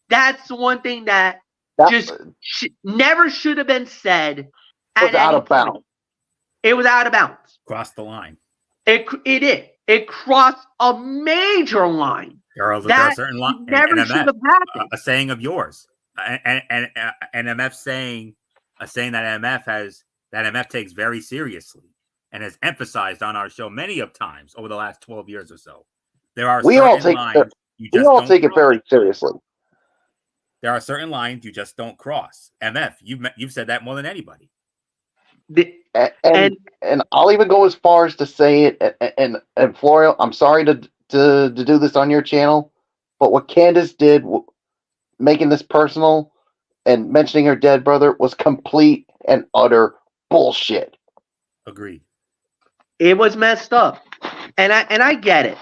That's one thing that just never should have been said. Was out of bounds. It was out of bounds. Crossed the line. It did. It crossed a major line. There are certain lines. Never should have happened. A saying of yours, and MF saying that MF takes very seriously and has emphasized on our show many of times over the last 12 years or so. There are certain lines we all take it very seriously. There are certain lines you just don't cross. MF, you've said that more than anybody. And I'll even go as far as to say it. And Florio, I'm sorry to do this on your channel, but what Candace did, making this personal and mentioning her dead brother, was complete and utter bullshit. Agreed. It was messed up, and I get it.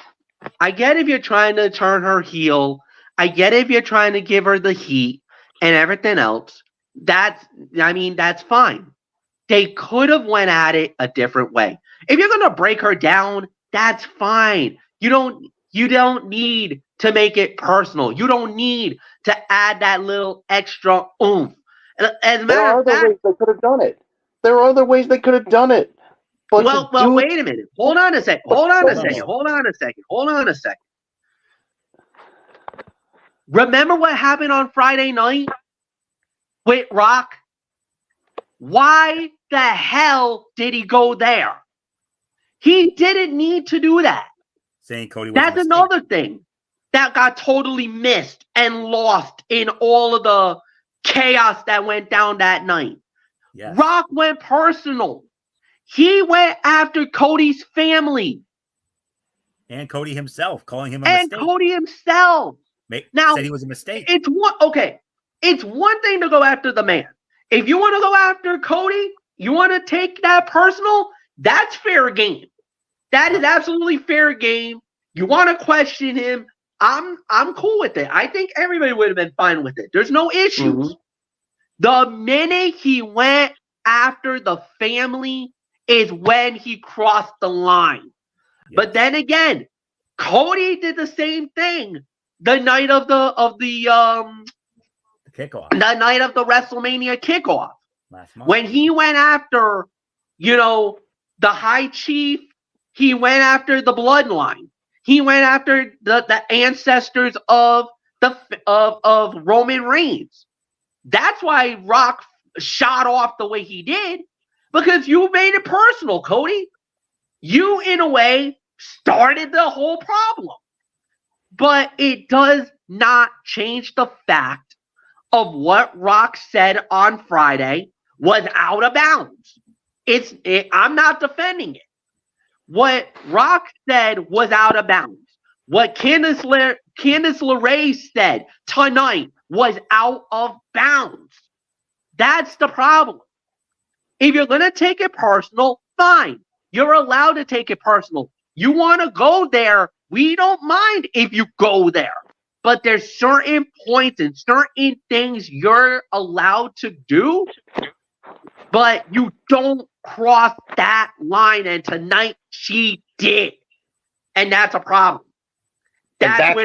I get if you're trying to turn her heel. I get if you're trying to give her the heat and everything else. That's fine. They could have went at it a different way. If you're gonna break her down, that's fine. You don't need to make it personal. You don't need to add that little extra oomph. As a matter of fact, ways they could have done it. There are other ways they could have done it. But wait a minute. Hold on a second. Hold on a second. Remember what happened on Friday night with Rock? Why the hell did he go there? He didn't need to do that. Saying Cody was That's another thing that got totally missed and lost in all of the chaos that went down that night. Yes. Rock went personal. He went after Cody's family. And Cody himself, calling him a mistake. And Cody himself. Said he was a mistake. It's one thing to go after the man. If you want to go after Cody, you want to take that personal, that's fair game. That is absolutely fair game. You want to question him, I'm cool with it. I think everybody would have been fine with it. There's no issues. Mm-hmm. The minute he went after the family is when he crossed the line. Yes. But then again, Cody did the same thing the night of the kickoff. The night of the WrestleMania kickoff. Last month. When he went after, the High Chief, he went after the bloodline. He went after the ancestors of Roman Reigns. That's why Rock shot off the way he did, because you made it personal, Cody. You, in a way, started the whole problem. But it does not change the fact of what Rock said on Friday was out of bounds. I'm not defending it. What Rock said was out of bounds. What Candice LeRae said tonight was out of bounds. That's the problem. If you're going to take it personal, fine. You're allowed to take it personal. You want to go there, we don't mind if you go there. But there's certain points and certain things you're allowed to do, but you don't cross that line. And tonight she did. And that's a problem. That's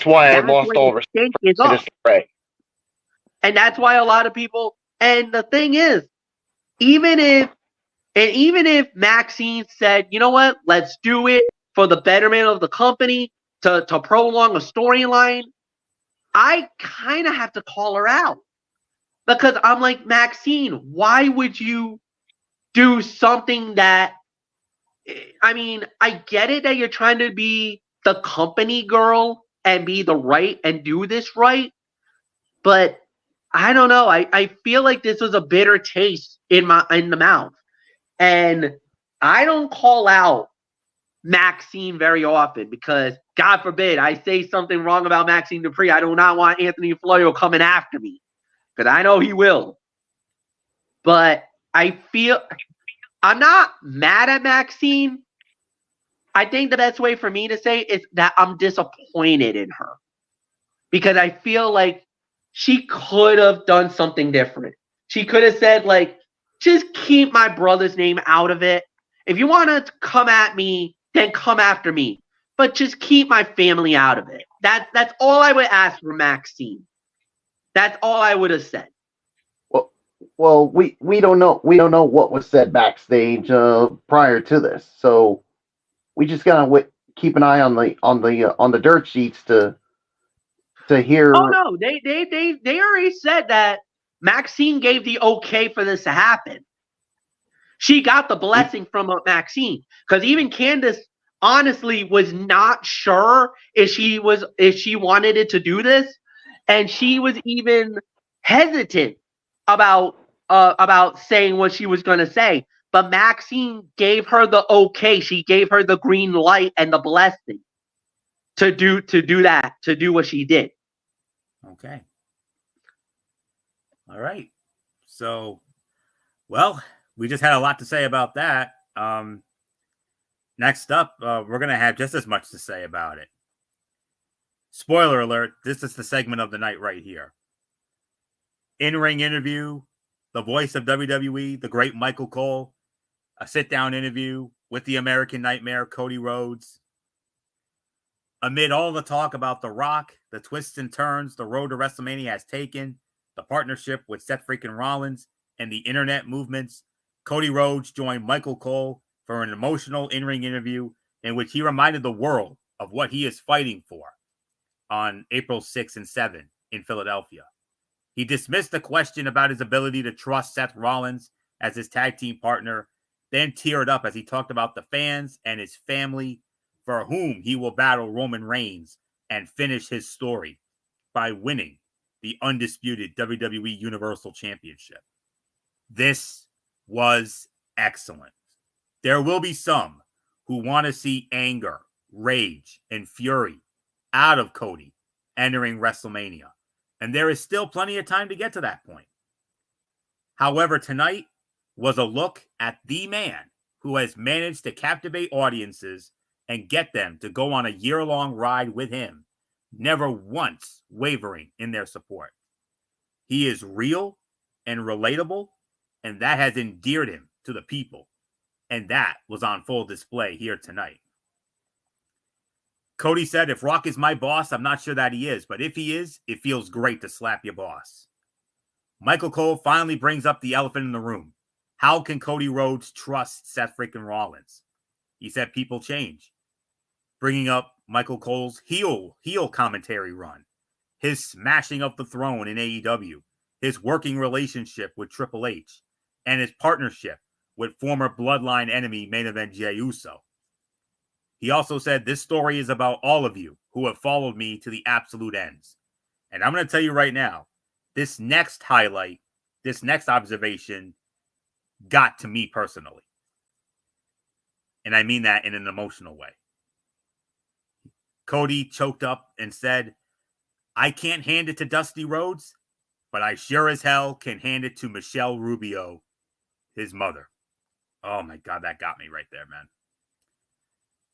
why I lost all respect to this Ray. And that's why a lot of people, and the thing is, even if Maxine said, you know what, let's do it for the betterment of the company to prolong a storyline, I kind of have to call her out. Because I'm like, Maxine, why would you do something that, I get it that you're trying to be the company girl and be the right and do this right, but I don't know. I feel like this was a bitter taste in the mouth. And I don't call out Maxine very often because, God forbid, I say something wrong about Maxine Dupree. I do not want Anthony Florio coming after me because I know he will. But I feel I'm not mad at Maxine. I think the best way for me to say is that I'm disappointed in her because I feel like she could have done something different. She could have said, like, Just keep my brother's name out of it. If you want to come at me, then come after me. But just keep my family out of it. That's all I would ask for Maxine. That's all I would have said. Well, we don't know what was said backstage prior to this, so we just gotta keep an eye on the dirt sheets to hear. Oh no, they already said that Maxine gave the okay for this to happen. She got the blessing from Maxine, because even Candice honestly was not sure if she wanted it to do this, and she was even hesitant about saying what she was going to say. But Maxine gave her the okay. She gave her the green light and the blessing to do what she did. Okay. All right. So, well, we just had a lot to say about that. Next up, we're going to have just as much to say about it. Spoiler alert, this is the segment of the night right here. In-ring interview, the voice of WWE, the great Michael Cole, a sit-down interview with the American Nightmare, Cody Rhodes. Amid all the talk about The Rock, the twists and turns the road to WrestleMania has taken, the partnership with Seth freaking Rollins, and the internet movements, Cody Rhodes joined Michael Cole for an emotional in-ring interview in which he reminded the world of what he is fighting for on April 6 and 7 in Philadelphia. He dismissed the question about his ability to trust Seth Rollins as his tag team partner, then teared up as he talked about the fans and his family for whom he will battle Roman Reigns and finish his story by winning the undisputed WWE Universal Championship. This was excellent. There will be some who want to see anger, rage, and fury out of Cody entering WrestleMania, and there is still plenty of time to get to that point. However, tonight was a look at the man who has managed to captivate audiences and get them to go on a year-long ride with him, never once wavering in their support. He is real and relatable, and that has endeared him to the people, and that was on full display here tonight. Cody said, if Rock is my boss, I'm not sure that he is, but if he is, it feels great to slap your boss. Michael Cole finally brings up the elephant in the room. How can Cody Rhodes trust Seth freaking Rollins? He said people change. Bringing up Michael Cole's heel commentary run, his smashing of the throne in AEW, his working relationship with Triple H, and his partnership with former Bloodline enemy main event Jey Uso. He also said, this story is about all of you who have followed me to the absolute ends. And I'm going to tell you right now, this next highlight, this next observation got to me personally. And I mean that in an emotional way. Cody choked up and said, I can't hand it to Dusty Rhodes, but I sure as hell can hand it to Michelle Rubio, his mother. Oh my God, that got me right there, man.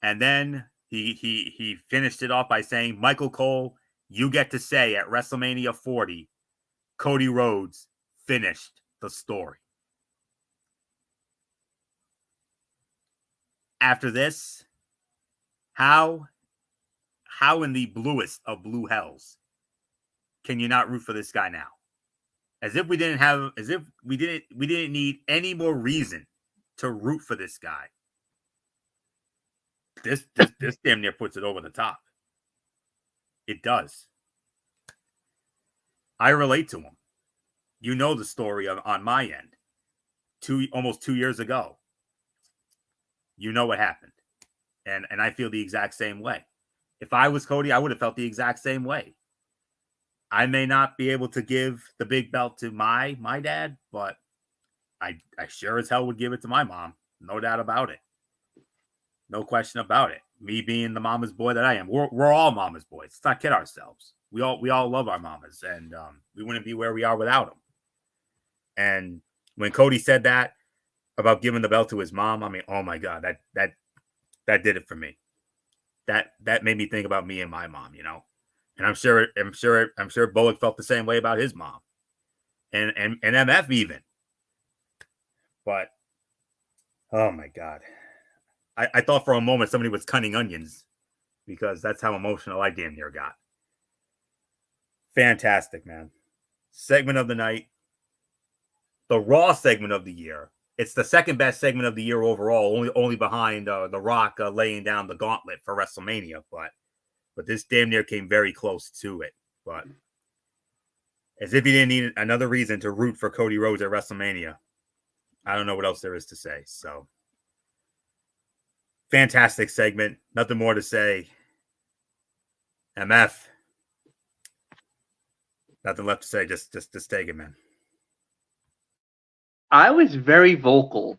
And then he finished it off by saying, Michael Cole, you get to say at WrestleMania 40, Cody Rhodes finished the story. After this, how in the bluest of blue hells can you not root for this guy now? As if we didn't need any more reason to root for this guy. This damn near puts it over the top. It does. I relate to him. You know the story on my end. Almost 2 years ago. You know what happened. And I feel the exact same way. If I was Cody, I would have felt the exact same way. I may not be able to give the big belt to my dad, but I sure as hell would give it to my mom. No doubt about it. No question about it. Me being the mama's boy that I am. We're all mama's boys. Let's not kid ourselves. We all love our mamas, and we wouldn't be where we are without them. And when Cody said that about giving the belt to his mom, I mean, oh my God, that did it for me. That made me think about me and my mom, you know. And I'm sure Bullock felt the same way about his mom. And MF even. But oh my god, I thought for a moment somebody was cutting onions because that's how emotional I damn near got. Fantastic, man. Segment of the night, the Raw segment of the year. It's the second best segment of the year overall, only behind The Rock laying down the gauntlet for WrestleMania. But this damn near came very close to it. But as if you didn't need another reason to root for Cody Rhodes at WrestleMania, I don't know what else there is to say. So, fantastic segment. Nothing more to say. MF. Nothing left to say. Just take it, man. I was very vocal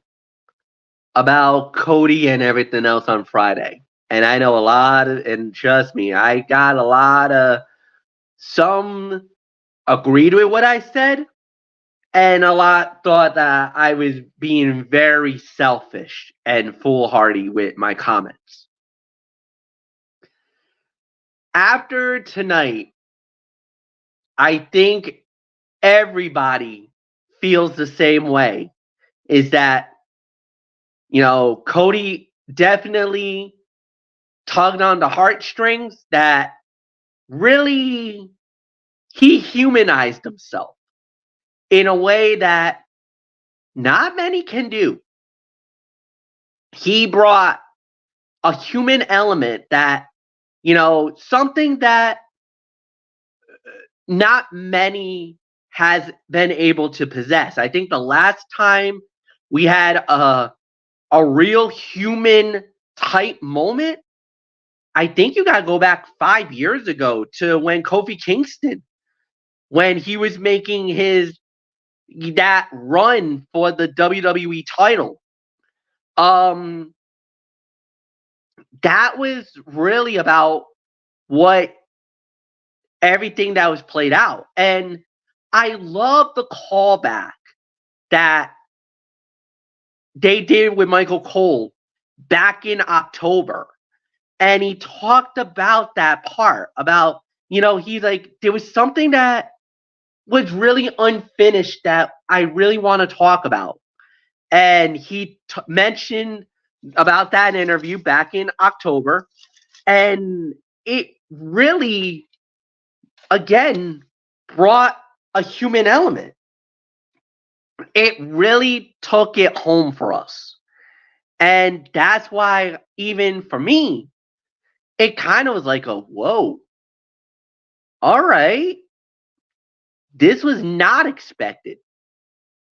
about Cody and everything else on Friday. And I know and trust me, I got a lot of, some agreed with what I said, and a lot thought that I was being very selfish and foolhardy with my comments. After tonight, I think everybody feels the same way, is that, Cody definitely tugged on the heartstrings, that really he humanized himself in a way that not many can do. He brought a human element that, something that not many has been able to possess. I think the last time we had a real human type moment, I think you got to go back 5 years ago to when Kofi Kingston, when he was making that run for the WWE title. That was really about what everything that was played out. And I love the callback that they did with Michael Cole back in October. And he talked about that part, about, he's like, there was something that was really unfinished that I really want to talk about. And he mentioned about that interview back in October. And it really, again, brought a human element. It really took it home for us. And that's why, even for me, it kind of was like a, whoa, all right. This was not expected.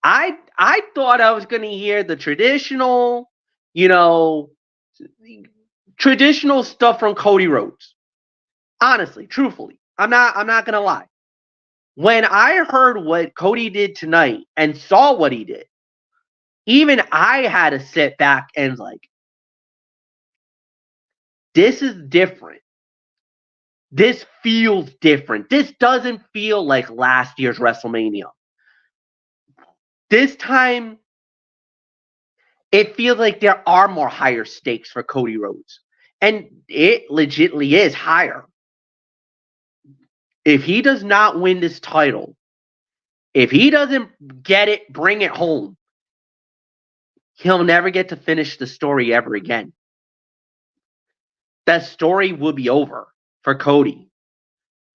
I thought I was going to hear the traditional, traditional stuff from Cody Rhodes. Honestly, truthfully, I'm not going to lie. When I heard what Cody did tonight and saw what he did, even I had to sit back and like, this is different. This feels different. This doesn't feel like last year's WrestleMania. This time, it feels like there are more higher stakes for Cody Rhodes. And it legitimately is higher. If he does not win this title, if he doesn't get it, bring it home, he'll never get to finish the story ever again. That story will be over for Cody.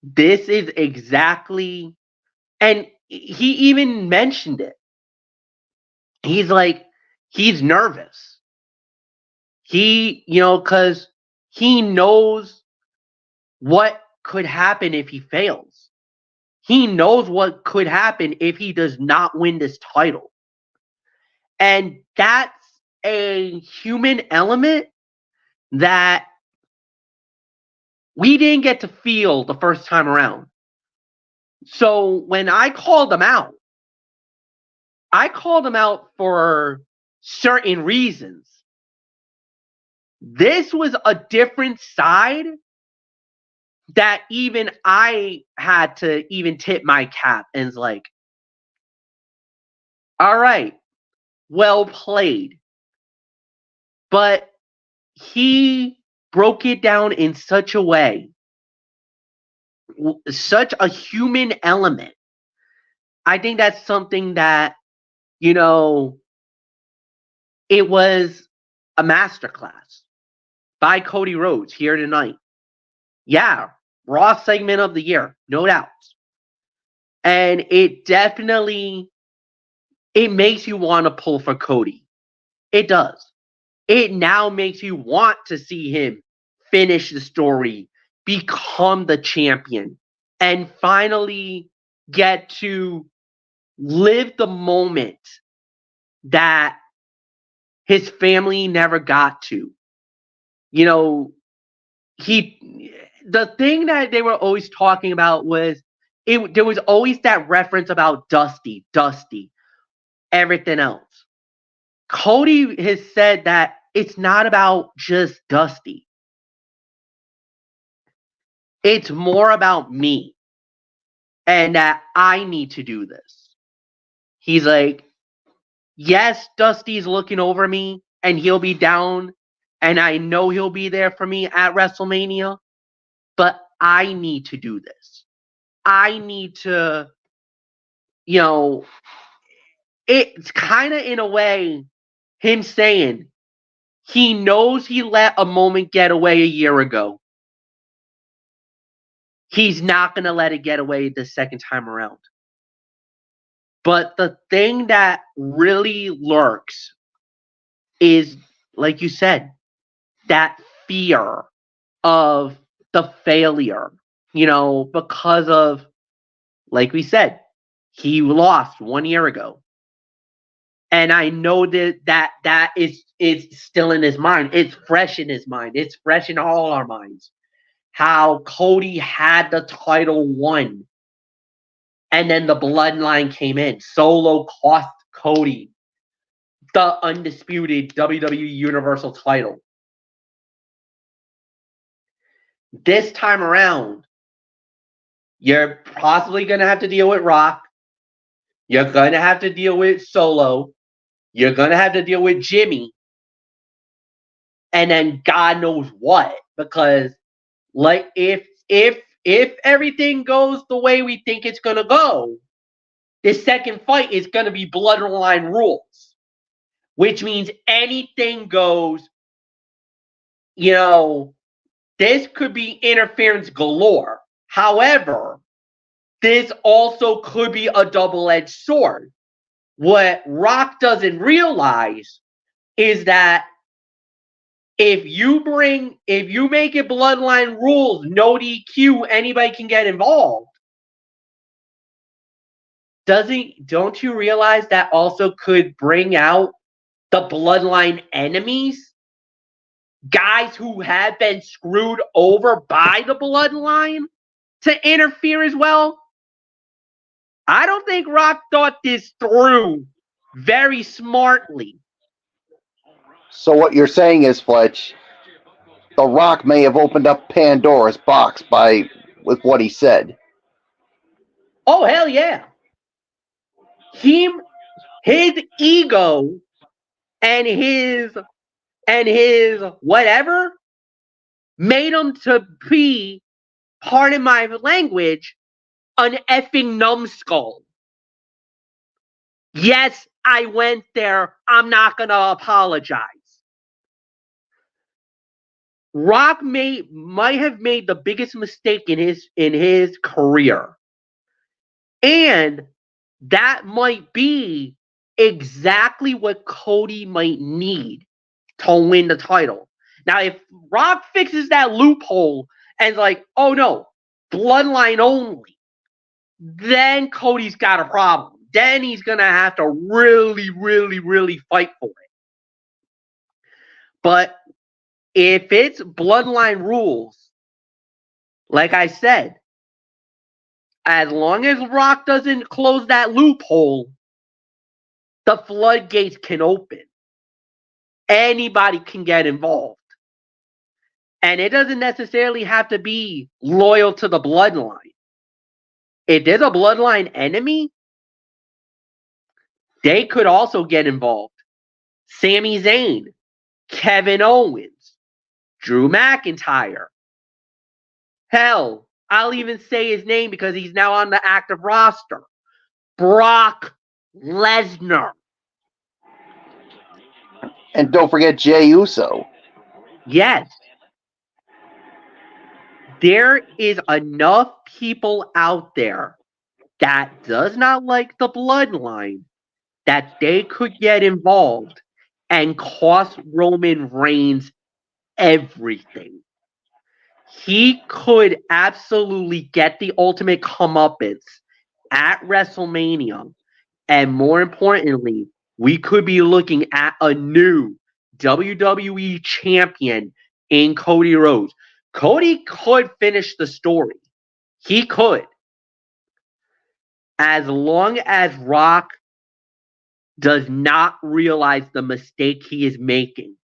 This is exactly, and he even mentioned it. He's like, he's nervous. Because he knows what could happen if he fails. He knows what could happen if he does not win this title. And that's a human element that we didn't get to feel the first time around. So when I called him out for certain reasons. This was a different side that even I had to even tip my cap and was like, all right, well played. But he broke it down in such a way, such a human element. I think that's something that, it was a masterclass by Cody Rhodes here tonight. Yeah, Raw segment of the year, no doubt. And it definitely, it makes you want to pull for Cody. It does. It now makes you want to see him finish the story, become the champion, and finally get to live the moment that his family never got to. You know, the thing that they were always talking about was there was always that reference about Dusty, everything else. Cody has said that it's not about just Dusty. It's more about me and that I need to do this. He's like, yes, Dusty's looking over me and he'll be down and I know he'll be there for me at WrestleMania, but I need to do this. I need to, you know, it's kind of in a way him saying he knows he let a moment get away a year ago. He's not going to let it get away the second time around. But the thing that really lurks is, like you said, that fear of the failure, you know, because of, like we said, he lost 1 year ago. And I know that is still in his mind. It's fresh in his mind. It's fresh in all our minds. How Cody had the title won. And then the bloodline came in. Solo cost Cody the undisputed WWE Universal title. This time around, you're possibly going to have to deal with Rock. You're going to have to deal with Solo. You're going to have to deal with Jimmy. And then God knows what. Because like if everything goes the way we think it's going to go, the second fight is going to be Bloodline rules. Which means anything goes. You know, this could be interference galore. However, this also could be a double-edged sword. What Rock doesn't realize is that if you make it bloodline rules, no DQ, anybody can get involved. Don't you realize that also could bring out the bloodline enemies? Guys who have been screwed over by the bloodline to interfere as well? I don't think Rock thought this through very smartly. So what you're saying is, Fletch, The Rock may have opened up Pandora's box with what he said. Oh, hell yeah. His ego and his whatever made him to be, pardon my language, an effing numbskull. Yes, I went there. I'm not going to apologize. Rock might have made the biggest mistake in his career. And that might be exactly what Cody might need to win the title. Now, if Rock fixes that loophole and is like, oh no, bloodline only, then Cody's got a problem. Then he's going to have to really, really, really fight for it. But if it's bloodline rules, like I said, as long as Rock doesn't close that loophole, the floodgates can open. Anybody can get involved. And it doesn't necessarily have to be loyal to the bloodline. If there's a bloodline enemy, they could also get involved. Sami Zayn, Kevin Owens, Drew McIntyre. Hell, I'll even say his name because he's now on the active roster. Brock Lesnar. And don't forget Jey Uso. Yes. There is enough people out there that does not like the bloodline that they could get involved and cost Roman Reigns everything. He could absolutely get the ultimate comeuppance at WrestleMania. And more importantly, we could be looking at a new WWE champion in Cody Rhodes. Cody could finish the story. He could. As long as Rock does not realize the mistake he is making.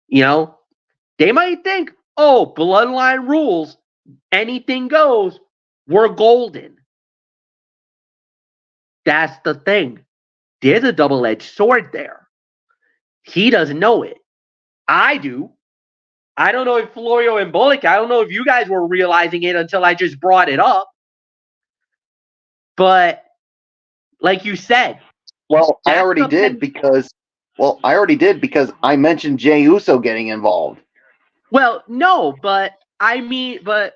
You know, they might think, oh, bloodline rules, anything goes, we're golden. That's the thing. There's a double-edged sword there. He doesn't know it. I do. I don't know if Florio and Bullock, I don't know if you guys were realizing it until I just brought it up. But like you said, well, I already did because I mentioned Jey Uso getting involved. Well, no, but I mean, but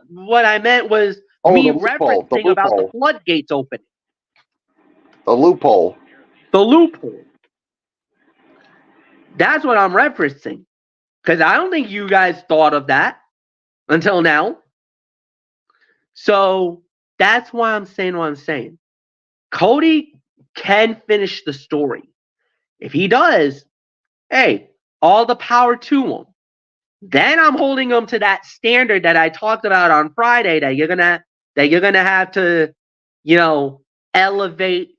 what I meant was me referencing about the floodgates opening. The loophole. The loophole. That's what I'm referencing. Because I don't think you guys thought of that until now. So that's why I'm saying what I'm saying. Cody can finish the story. If he does, hey, all the power to him. Then I'm holding him to that standard that I talked about on Friday that you're gonna have to, elevate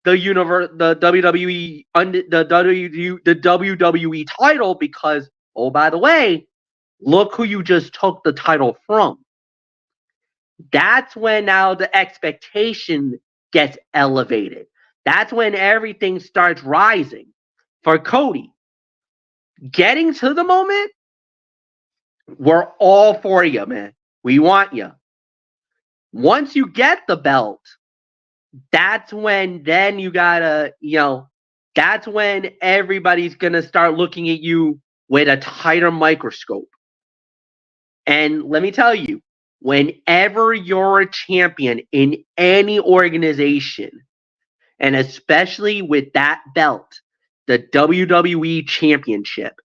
the WWE the WWE title because, oh, by the way, look who you just took the title from. That's when now the expectation gets elevated. That's when everything starts rising for Cody. Getting to the moment, we're all for you, man. We want you. Once you get the belt, that's when then you gotta, that's when everybody's gonna start looking at you with a tighter microscope. And let me tell you, whenever you're a champion in any organization, and especially with that belt, the WWE Championship,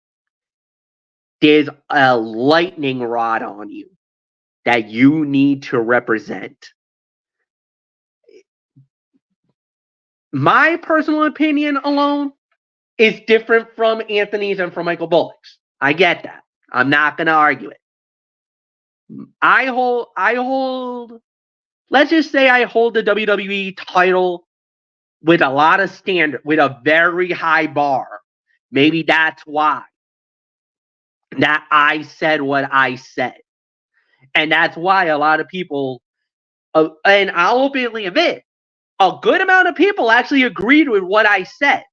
there's a lightning rod on you that you need to represent. My personal opinion alone is different from Anthony's and from Michael Bullock's. I get that. I'm not going to argue it. I hold, let's just say I hold the WWE title with a lot of standard, with a very high bar. Maybe that's why that I said what I said. And that's why a lot of people, and I'll openly admit, a good amount of people actually agreed with what I said.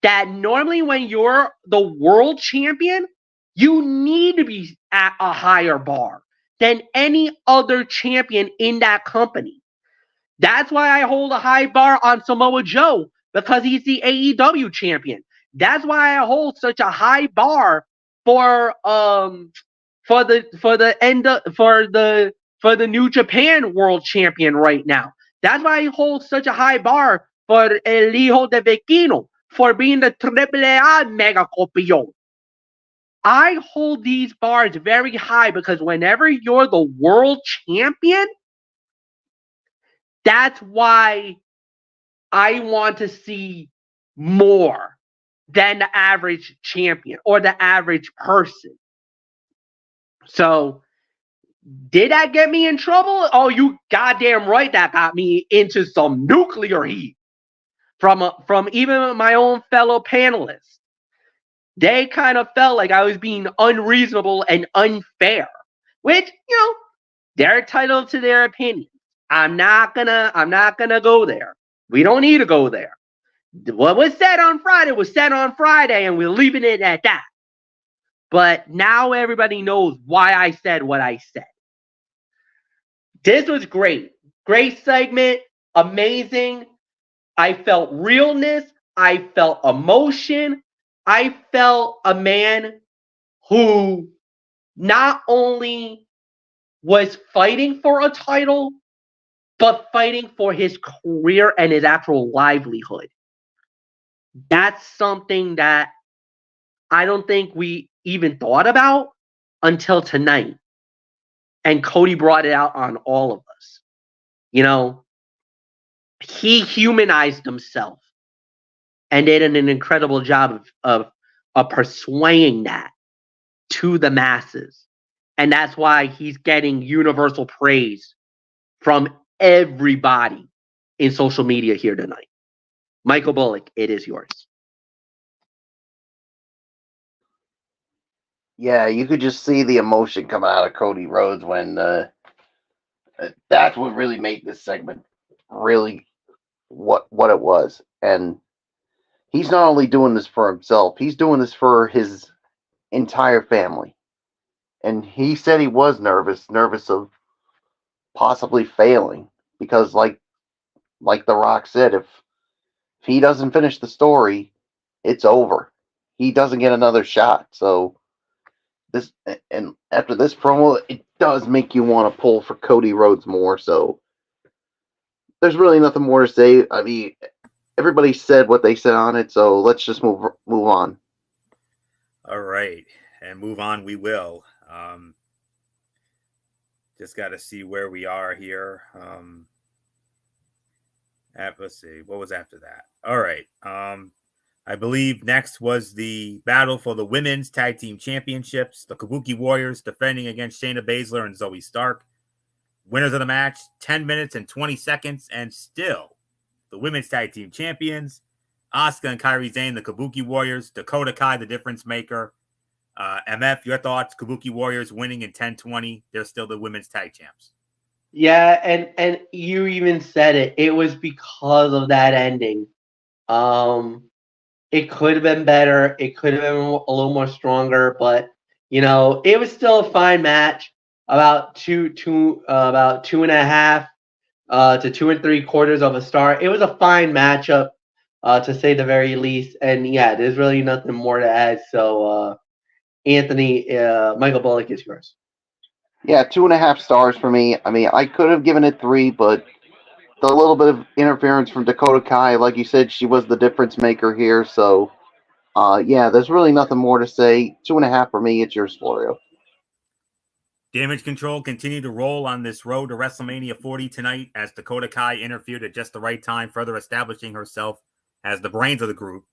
That normally when you're the world champion, you need to be at a higher bar than any other champion in that company. That's why I hold a high bar on Samoa Joe, because he's the AEW champion. That's why I hold such a high bar for the New Japan World Champion right now. That's why I hold such a high bar for El Hijo de Vecino for being the AAA Mega Campeón. I hold these bars very high because whenever you're the world champion, that's why I want to see more than the average champion or the average person. So, did that get me in trouble? Oh, you goddamn right that got me into some nuclear heat from even my own fellow panelists. They kind of felt like I was being unreasonable and unfair, which, they're entitled to their opinion. I'm not gonna go there. We don't need to go there. What was said on Friday was said on Friday, and we're leaving it at that. But now everybody knows why I said what I said. This was great. Great segment. Amazing. I felt realness. I felt emotion. I felt a man who not only was fighting for a title, but fighting for his career and his actual livelihood. That's something that I don't think we even thought about until tonight. And Cody brought it out on all of us. You know, he humanized himself and did an incredible job of persuading that to the masses. And that's why he's getting universal praise from everybody in social media here tonight. Michael Bullock, it is yours. Yeah, you could just see the emotion coming out of Cody Rhodes when that's what really made this segment really what it was. And he's not only doing this for himself, he's doing this for his entire family. And he said he was nervous of possibly failing because like The Rock said, if he doesn't finish the story, it's over. He doesn't get another shot. So this, and after this promo, it does make you want to pull for Cody Rhodes more. So there's really nothing more to say. I mean, everybody said what they said on it, so let's just move on. All right, and move on we will. Just got to see where we are here. Let's see, what was after that? All right. I believe next was the battle for the women's tag team championships. The Kabuki Warriors defending against Shayna Baszler and Zoe Stark. Winners of the match, 10 minutes and 20 seconds, and still the women's tag team champions, Asuka and Kairi Sane, the Kabuki Warriors, Dakota Kai, the difference maker. MF, your thoughts? Kabuki Warriors winning in 10-20. They're still the women's tag champs. Yeah, and you even said it. It was because of that ending. It could have been better. It could have been a little more stronger, but you know, it was still a fine match. About two and a half to 2 3/4 of a star. It was a fine matchup, to say the very least. And yeah, there's really nothing more to add. So, Anthony, Michael Bullock is yours. Yeah, 2.5 stars for me. I mean, I could have given it 3, but the little bit of interference from Dakota Kai, like you said, she was the difference maker here. So, yeah, there's really nothing more to say. 2.5 for me. It's yours, Florio. Damage Control continued to roll on this road to WrestleMania 40 tonight as Dakota Kai interfered at just the right time, further establishing herself as the brains of the group,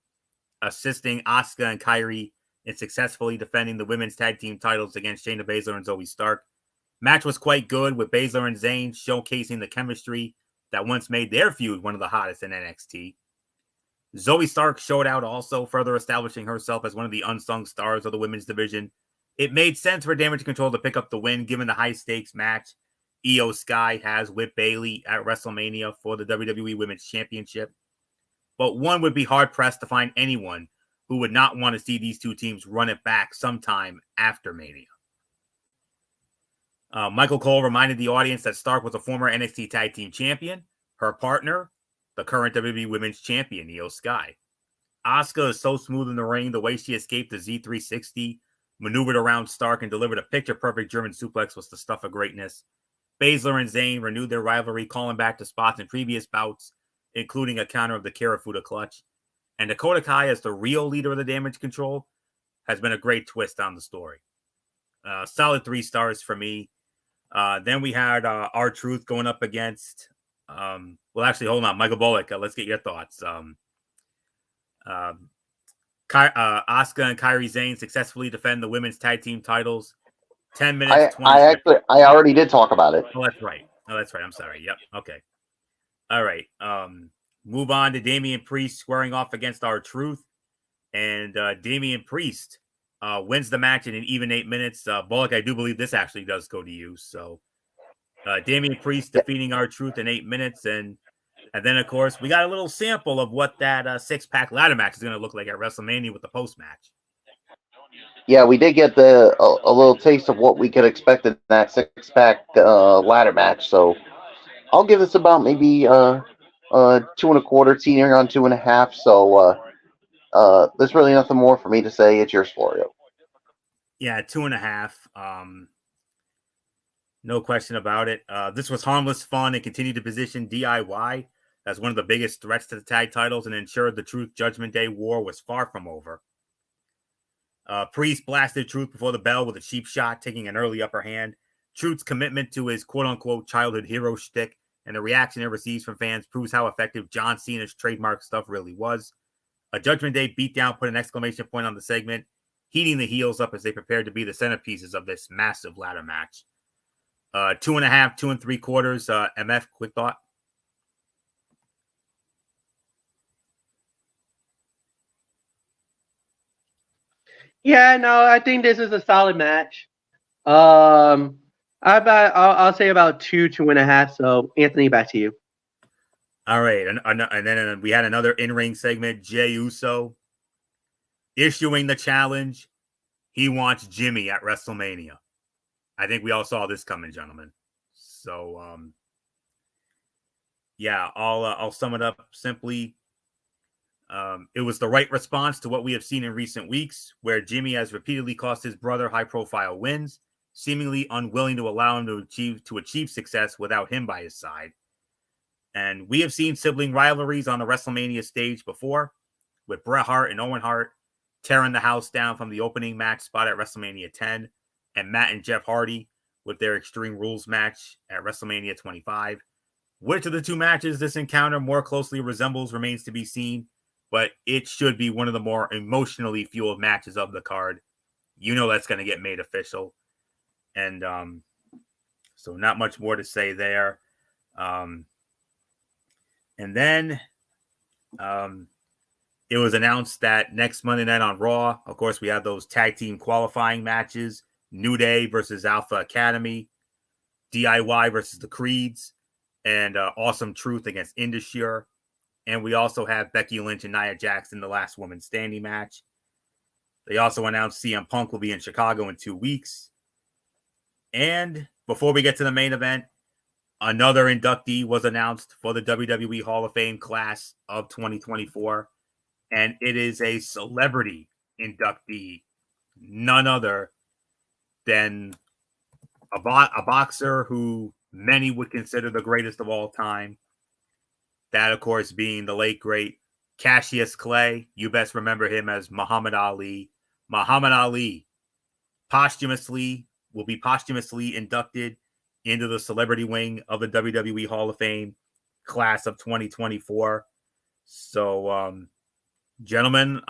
assisting Asuka and Kairi in successfully defending the women's tag team titles against Shayna Baszler and Zoe Stark. Match was quite good, with Baszler and Zane showcasing the chemistry that once made their feud one of the hottest in NXT. Zoe Stark showed out also, further establishing herself as one of the unsung stars of the women's division. It made sense for Damage Control to pick up the win, given the high-stakes match Io Sky has with Bayley at WrestleMania for the WWE Women's Championship. But one would be hard-pressed to find anyone who would not want to see these two teams run it back sometime after Mania. Michael Cole reminded the audience that Stark was a former NXT Tag Team Champion. Her partner, the current WWE Women's Champion, Io Sky. Asuka is so smooth in the ring. The way she escaped the Z360, maneuvered around Stark, and delivered a picture-perfect German suplex was the stuff of greatness. Baszler and Zane renewed their rivalry, calling back to spots in previous bouts, including a counter of the Karafuda clutch. And Dakota Kai, as the real leader of the Damage Control, has been a great twist on the story. Solid 3 stars for me. Then we had R-Truth going up against... well, actually, hold on. Michael Bullock, let's get your thoughts. Asuka and Kairi Sane successfully defend the women's tag team titles. 10 minutes, 20 seconds. I already did talk about it. Oh, that's right. I'm sorry. Yep. Okay. All right. Move on to Damian Priest squaring off against R-Truth. And Damian Priest wins the match in an even 8 minutes. Bullock, I do believe this actually does go to you. So Damian Priest defeating R-Truth in 8 minutes. And then, of course, we got a little sample of what that 6-pack ladder match is going to look like at WrestleMania with the post-match. Yeah, we did get a little taste of what we could expect in that 6-pack ladder match. So I'll give this about maybe 2.25, teetering on 2.5. So There's really nothing more for me to say. It's yours, Florio. Yeah, 2.5. No question about it. This was harmless fun and continued to position DIY as one of the biggest threats to the tag titles and ensured the Truth Judgment Day war was far from over. Priest blasted Truth before the bell with a cheap shot, taking an early upper hand. Truth's commitment to his quote-unquote childhood hero shtick and the reaction it receives from fans proves how effective John Cena's trademark stuff really was. A Judgment Day beatdown put an exclamation point on the segment, heating the heels up as they prepared to be the centerpieces of this massive ladder match. 2.5, 2 3/4. MF, quick thought. Yeah, no, I think this is a solid match. I'll say about 2.5. So Anthony, back to you. All right, and then we had another in-ring segment. Jey Uso issuing the challenge. He wants Jimmy at WrestleMania. I think we all saw this coming, gentlemen. So, yeah, I'll sum it up simply. It was the right response to what we have seen in recent weeks, where Jimmy has repeatedly cost his brother high-profile wins, seemingly unwilling to allow him to achieve success without him by his side. And we have seen sibling rivalries on the WrestleMania stage before, with Bret Hart and Owen Hart tearing the house down from the opening match spot at WrestleMania 10, and Matt and Jeff Hardy with their Extreme Rules match at WrestleMania 25. Which of the two matches this encounter more closely resembles remains to be seen, but it should be one of the more emotionally fueled matches of the card. You know that's going to get made official. And so not much more to say there. And then it was announced that next Monday night on Raw, of course, we have those tag team qualifying matches. New Day versus Alpha Academy, DIY versus the Creeds, and Awesome Truth against Indusure. And we also have Becky Lynch and Nia Jax in the last woman standing match. They also announced CM Punk will be in Chicago in 2 weeks. And before we get to the main event, another inductee was announced for the WWE Hall of Fame class of 2024. And it is a celebrity inductee, none other than a boxer who many would consider the greatest of all time. That, of course, being the late, great Cassius Clay. You best remember him as Muhammad Ali. Muhammad Ali will be posthumously inducted into the celebrity wing of the WWE Hall of Fame class of 2024. So, gentlemen,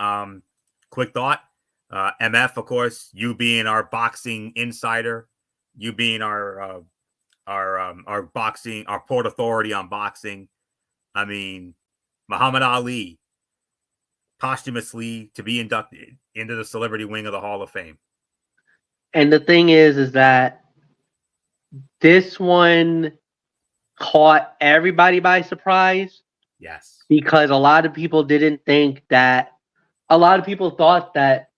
quick thought. MF, of course, you being our boxing insider, you being our boxing, our port authority on boxing. I mean, Muhammad Ali posthumously to be inducted into the celebrity wing of the Hall of Fame. And the thing is that this one caught everybody by surprise. Yes. Because a lot of people thought that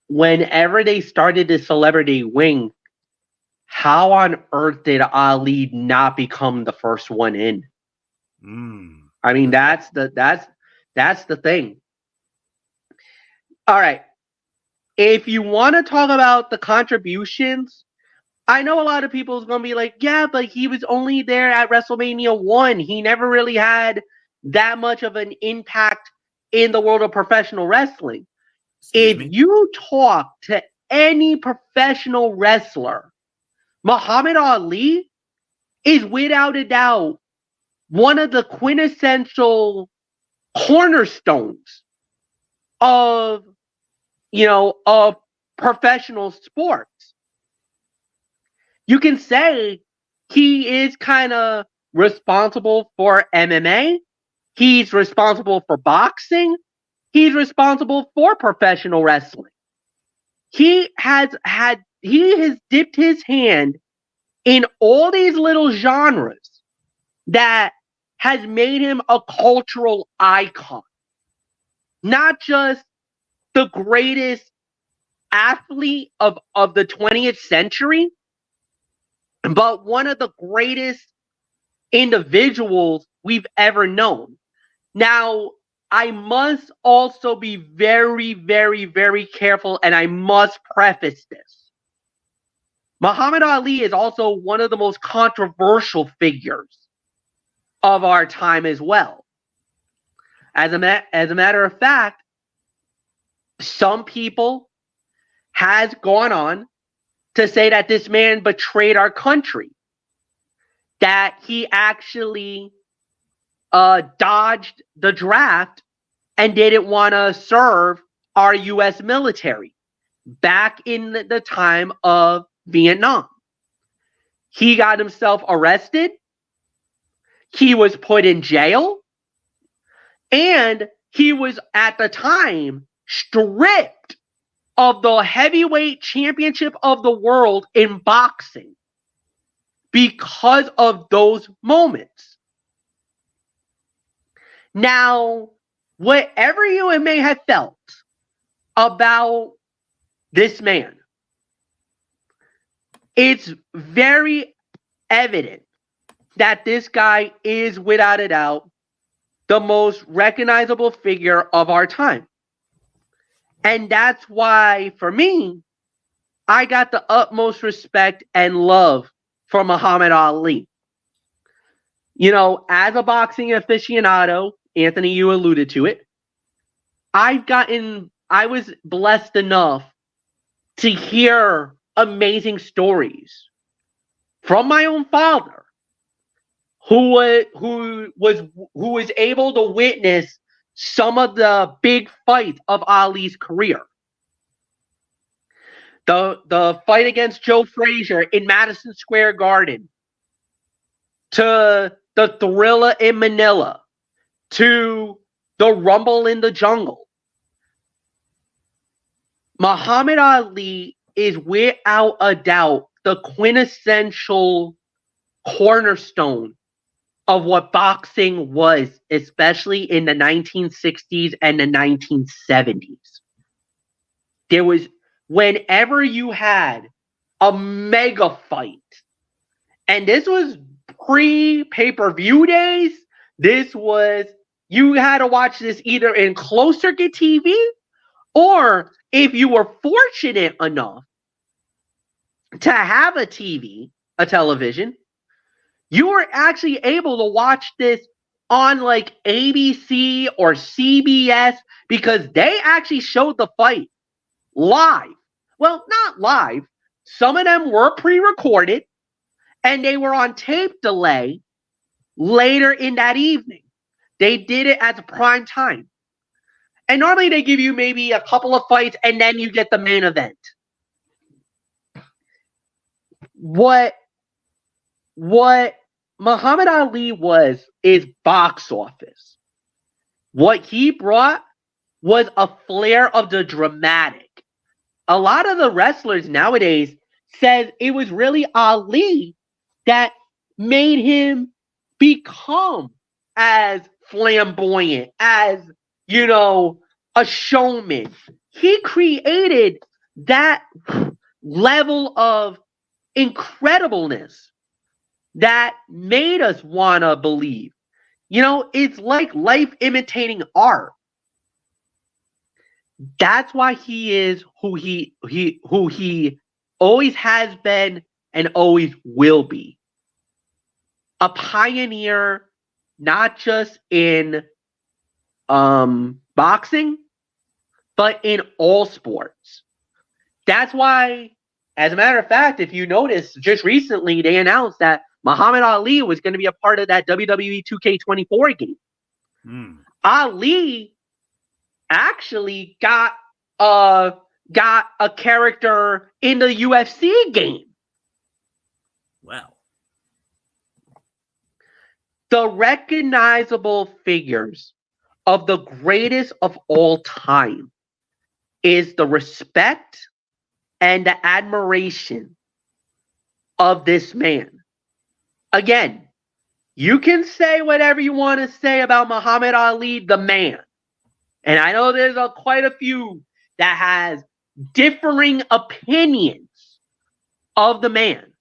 whenever they started the celebrity wing, how on earth did Ali not become the first one in? I mean, that's the thing. All right. If you want to talk about the contributions, I know a lot of people is going to be like, yeah, but he was only there at WrestleMania 1. He never really had that much of an impact in the world of professional wrestling. If you talk to any professional wrestler, Muhammad Ali is without a doubt one of the quintessential cornerstones of professional sports. You can say he is kind of responsible for MMA. He's responsible for boxing. He's responsible for professional wrestling. He has dipped his hand in all these little genres that has made him a cultural icon. Not just the greatest athlete of the 20th century, but one of the greatest individuals we've ever known. Now, I must also be very, very, very careful, and I must preface this. Muhammad Ali is also one of the most controversial figures of our time as well. As a matter of fact, some people has gone on to say that this man betrayed our country, that he actually dodged the draft and didn't want to serve our U.S. military back in the time of Vietnam. He got himself arrested. He was put in jail. And he was, at the time, stripped of the heavyweight championship of the world in boxing because of those moments. Now, whatever you may have felt about this man, it's very evident that this guy is, without a doubt, the most recognizable figure of our time. And that's why, for me, I got the utmost respect and love for Muhammad Ali. You know, as a boxing aficionado, Anthony, you alluded to it, I was blessed enough to hear amazing stories from my own father, who was able to witness some of the big fights of Ali's career. The fight against Joe Frazier in Madison Square Garden, to the Thrilla in Manila, to the Rumble in the Jungle. Muhammad Ali is, without a doubt, the quintessential cornerstone of what boxing was, especially in the 1960s and the 1970s. There was, whenever you had a mega fight, and this was pre-pay-per-view days, you had to watch this either in closed circuit TV, or if you were fortunate enough to have a television, you were actually able to watch this on like ABC or CBS, because they actually showed the fight live. Well, not live. Some of them were pre-recorded, and they were on tape delay later in that evening. They did it as a prime time. And normally they give you maybe a couple of fights, and then you get the main event. What Muhammad Ali is box office. What he brought was a flair of the dramatic. A lot of the wrestlers nowadays says it was really Ali that made him become as flamboyant, as, you know, a showman. He created that level of incredibleness that made us want to believe. You know, it's like life imitating art. That's why he is who he always has been and always will be. A pioneer, not just in boxing, but in all sports. That's why, as a matter of fact, if you notice, just recently they announced that Muhammad Ali was going to be a part of that WWE 2K24 game. Ali actually got a character in the UFC game. Well, the recognizable figures of the greatest of all time is the respect and the admiration of this man. Again, you can say whatever you want to say about Muhammad Ali, the man. And I know there's quite a few that has differing opinions of the man.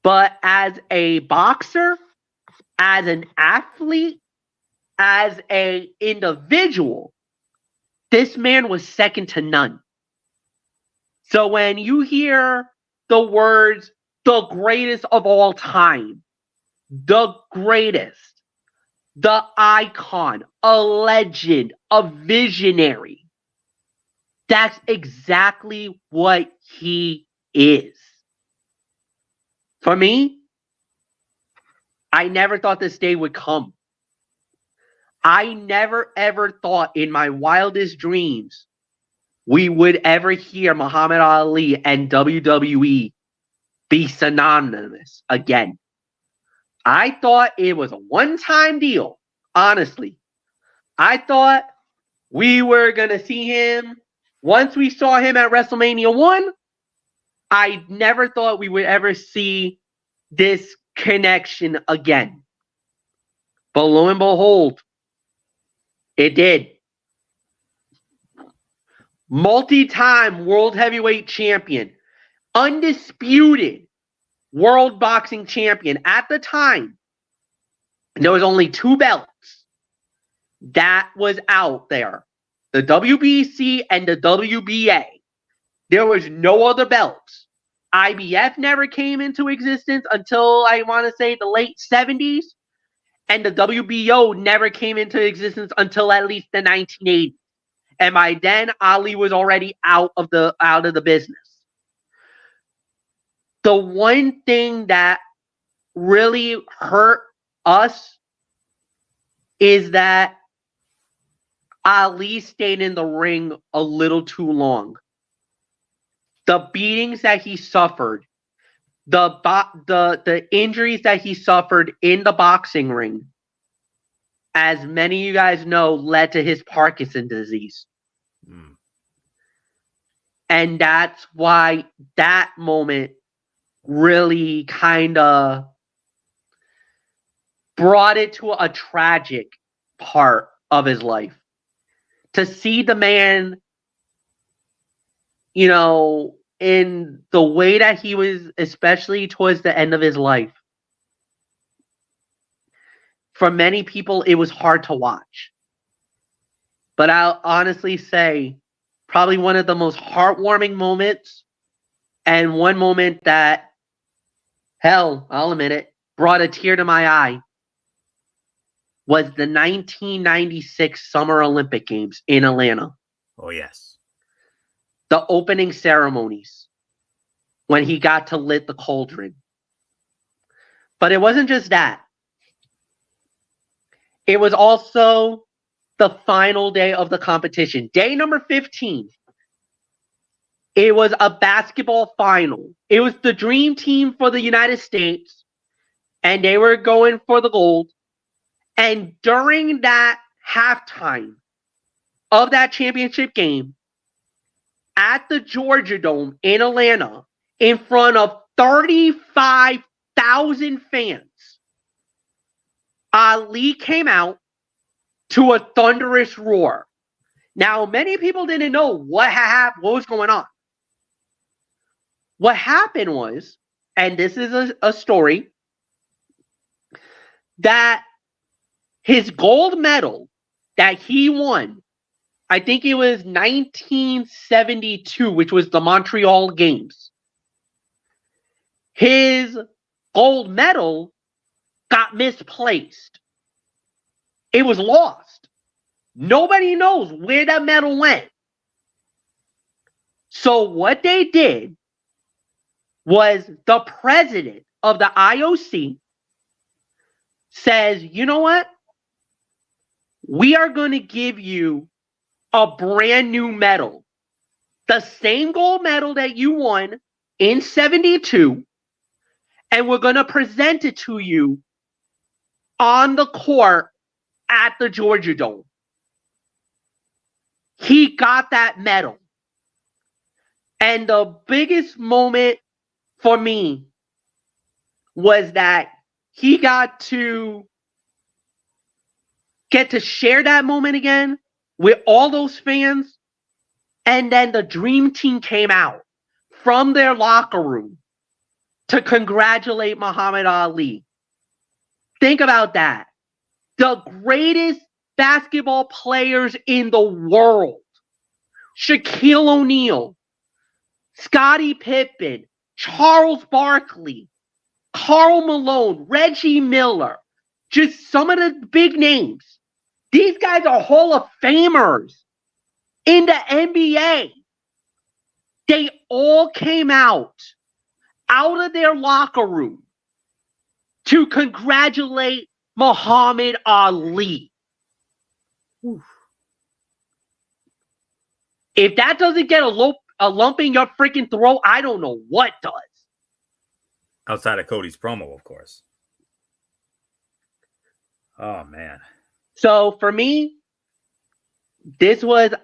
But as a boxer, as an athlete, as an individual, this man was second to none. So when you hear the words, the greatest of all time, the greatest, the icon, a legend, a visionary, that's exactly what he is. For me, I never thought this day would come. I never ever thought in my wildest dreams we would ever hear Muhammad Ali and WWE be synonymous again. I thought it was a one-time deal, honestly. I thought we were going to see him once we saw him at WrestleMania 1. I never thought we would ever see this connection again. But lo and behold, it did. Multi-time world heavyweight champion, undisputed world boxing champion. At the time, there was only 2 belts that was out there, the WBC and the WBA. There was no other belts. IBF never came into existence until, I want to say, the late 70s, and the WBO never came into existence until at least the 1980s. And by then, Ali was already out of the business. The one thing that really hurt us is that Ali stayed in the ring a little too long. The beatings that he suffered, the injuries that he suffered in the boxing ring, as many of you guys know, led to his Parkinson's disease. And that's why that moment really kind of brought it to a tragic part of his life. To see the man, you know, in the way that he was, especially towards the end of his life, for many people, it was hard to watch. But I'll honestly say, probably one of the most heartwarming moments, and one moment that, hell, I'll admit it, brought a tear to my eye, was the 1996 Summer Olympic Games in Atlanta. Oh, yes. The opening ceremonies, when he got to lit the cauldron. But it wasn't just that. It was also the final day of the competition. Day number 15. It was a basketball final. It was the dream team for the United States, and they were going for the gold. And during that halftime of that championship game, at the Georgia Dome in Atlanta, in front of 35,000 fans, Ali came out to a thunderous roar. Now, many people didn't know what was going on. What happened was, and this is a story, that his gold medal that he won, I think it was 1972, which was the Montreal Games. His gold medal got misplaced. It was lost. Nobody knows where that medal went. So what they did was the president of the IOC says, you know what? We are going to give you a brand new medal. The same gold medal that you won in 72. And we're going to present it to you on the court at the Georgia Dome. He got that medal. And the biggest moment for me was that he got to share that moment again with all those fans. And then the dream team came out from their locker room to congratulate Muhammad Ali. Think about that. the greatest basketball players in the world. Shaquille O'Neal, Scottie Pippen, Charles Barkley, Karl Malone, Reggie Miller, just some of the big names. These guys are Hall of Famers in the NBA. They all came out of their locker room to congratulate Muhammad Ali. Oof. If that doesn't get a lump in your freaking throat, I don't know what does. Outside of Cody's promo, of course. Oh, man. So for me, this was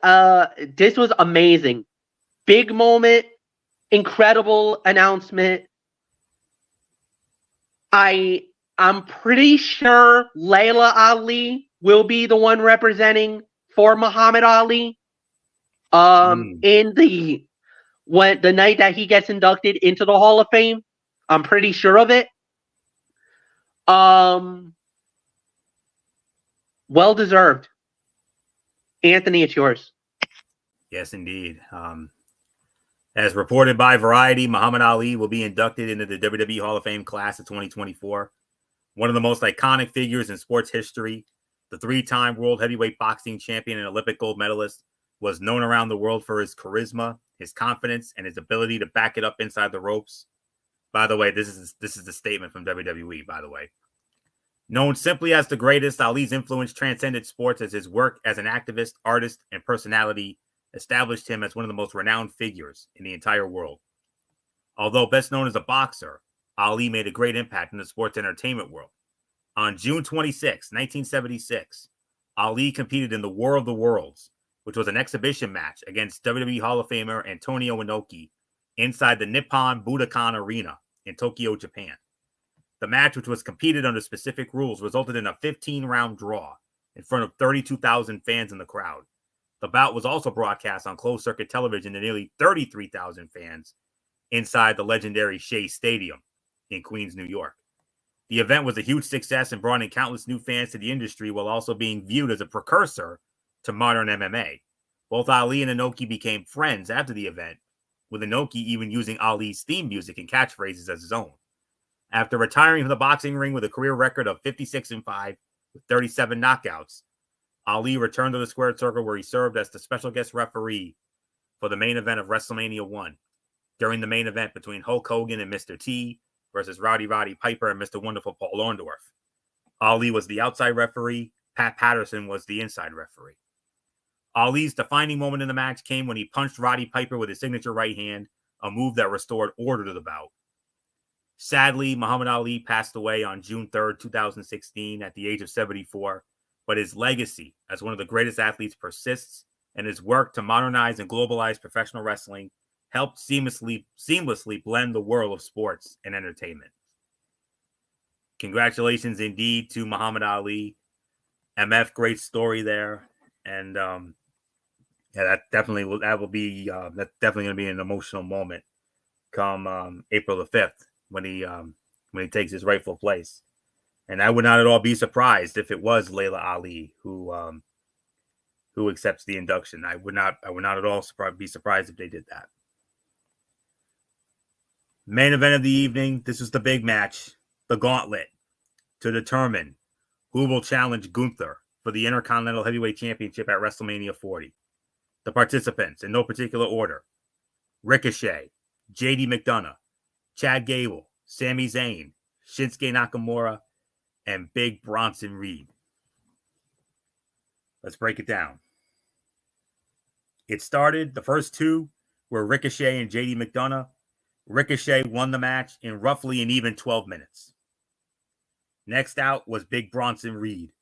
amazing. Big moment, incredible announcement. I'm pretty sure Layla Ali will be the one representing for Muhammad Ali. In the night that he gets inducted into the Hall of Fame. I'm pretty sure of it. Well deserved. Anthony, it's yours. Yes, indeed. As reported by Variety, Muhammad Ali will be inducted into the WWE Hall of Fame class of 2024. One of the most iconic figures in sports history, the three-time world heavyweight boxing champion and Olympic gold medalist, was known around the world for his charisma, his confidence, and his ability to back it up inside the ropes. By the way, this is the statement from WWE, by the way. Known simply as the greatest, Ali's influence transcended sports as his work as an activist, artist, and personality established him as one of the most renowned figures in the entire world. Although best known as a boxer, Ali made a great impact in the sports entertainment world. On June 26, 1976, Ali competed in the War of the Worlds, which was an exhibition match against WWE Hall of Famer Antonio Inoki inside the Nippon Budokan Arena in Tokyo, Japan. The match, which was competed under specific rules, resulted in a 15-round draw in front of 32,000 fans in the crowd. The bout was also broadcast on closed-circuit television to nearly 33,000 fans inside the legendary Shea Stadium in Queens, New York. The event was a huge success and brought in countless new fans to the industry while also being viewed as a precursor to modern MMA. Both Ali and Inoki became friends after the event, with Inoki even using Ali's theme music and catchphrases as his own. After retiring from the boxing ring with a career record of 56-5 with 37 knockouts, Ali returned to the squared circle where he served as the special guest referee for the main event of WrestleMania 1. During the main event between Hulk Hogan and Mr. T versus Roddy Piper and Mr. Wonderful Paul Orndorff, Ali was the outside referee. Pat Patterson was the inside referee. Ali's defining moment in the match came when he punched Roddy Piper with his signature right hand, a move that restored order to the bout. Sadly, Muhammad Ali passed away on June 3rd, 2016 at the age of 74, but his legacy as one of the greatest athletes persists, and his work to modernize and globalize professional wrestling helped seamlessly blend the world of sports and entertainment. Congratulations indeed to Muhammad Ali. MF, great story there. And that's definitely going to be an emotional moment come April the 5th when he takes his rightful place. And I would not at all be surprised if it was Layla Ali who accepts the induction. I would not at all be surprised if they did that. Main event of the evening. This was the big match, the gauntlet, to determine who will challenge Gunther for the Intercontinental Heavyweight Championship at WrestleMania 40. The participants, in no particular order: Ricochet, JD McDonough, Chad Gable, Sami Zayn, Shinsuke Nakamura, and Big Bronson Reed. Let's break it down. It started, the first two were Ricochet and JD McDonough. Ricochet won the match in roughly an even 12 minutes. Next out was Big Bronson Reed.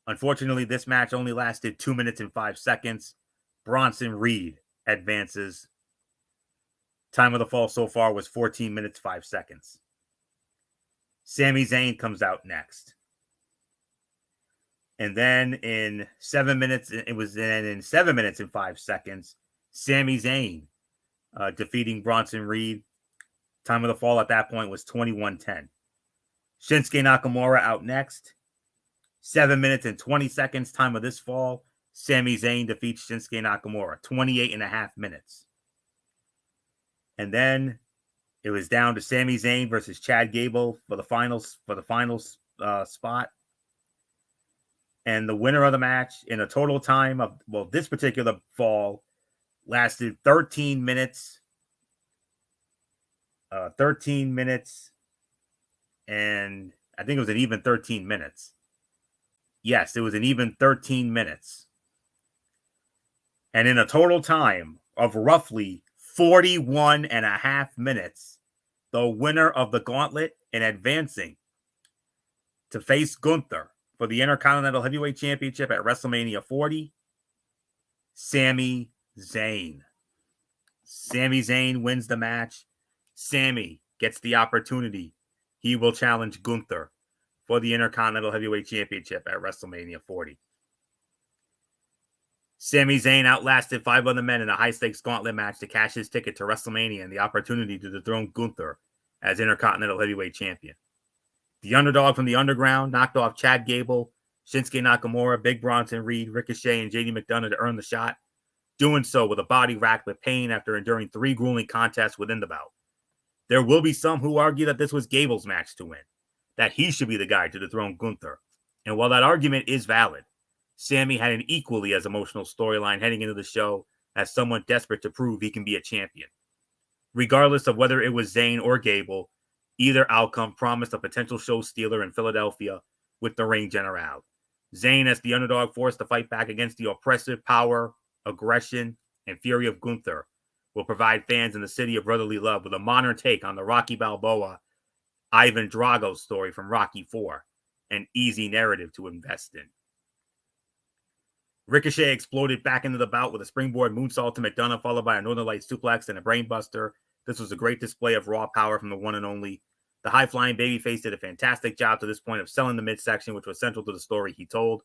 Unfortunately, this match only lasted 2 minutes and 5 seconds. Bronson Reed advances. Time of the fall so far was 14 minutes, 5 seconds. Sami Zayn comes out next. And then in 7 minutes, in 7 minutes and 5 seconds, Sami Zayn defeating Bronson Reed. Time of the fall at that point was 21:10. Shinsuke Nakamura out next. 7 minutes and 20 seconds time of this fall, Sami Zayn defeats Shinsuke Nakamura, 28.5 minutes. And then it was down to Sami Zayn versus Chad Gable for the finals spot. And the winner of the match in a total time of, well, this particular fall lasted 13 minutes. 13 minutes. And I think it was an even 13 minutes. Yes, it was an even 13 minutes. And in a total time of roughly 41.5 minutes, the winner of the gauntlet and advancing to face Gunther for the Intercontinental Heavyweight Championship at WrestleMania 40, Sami Zayn. Sami Zayn wins the match. Sami gets the opportunity. He will challenge Gunther for the Intercontinental Heavyweight Championship at WrestleMania 40. Sami Zayn outlasted 5 other men in a high-stakes gauntlet match to cash his ticket to WrestleMania and the opportunity to dethrone Gunther as Intercontinental Heavyweight Champion. The underdog from the underground knocked off Chad Gable, Shinsuke Nakamura, Big Bronson Reed, Ricochet, and JD McDonough to earn the shot, doing so with a body racked with pain after enduring 3 grueling contests within the bout. There will be some who argue that this was Gable's match to win, that he should be the guy to dethrone Gunther. And while that argument is valid, Sami had an equally as emotional storyline heading into the show as someone desperate to prove he can be a champion. Regardless of whether it was Zayn or Gable, either outcome promised a potential show stealer in Philadelphia with the Reign General. Zayn, as the underdog, forced to fight back against the oppressive power, aggression, and fury of Gunther, will provide fans in the city of brotherly love with a modern take on the Rocky Balboa, Ivan Drago story from Rocky IV, an easy narrative to invest in. Ricochet exploded back into the bout with a springboard moonsault to McDonough, followed by a Northern Lights suplex and a brainbuster. This was a great display of raw power from the one and only. The high-flying babyface did a fantastic job to this point of selling the midsection, which was central to the story he told.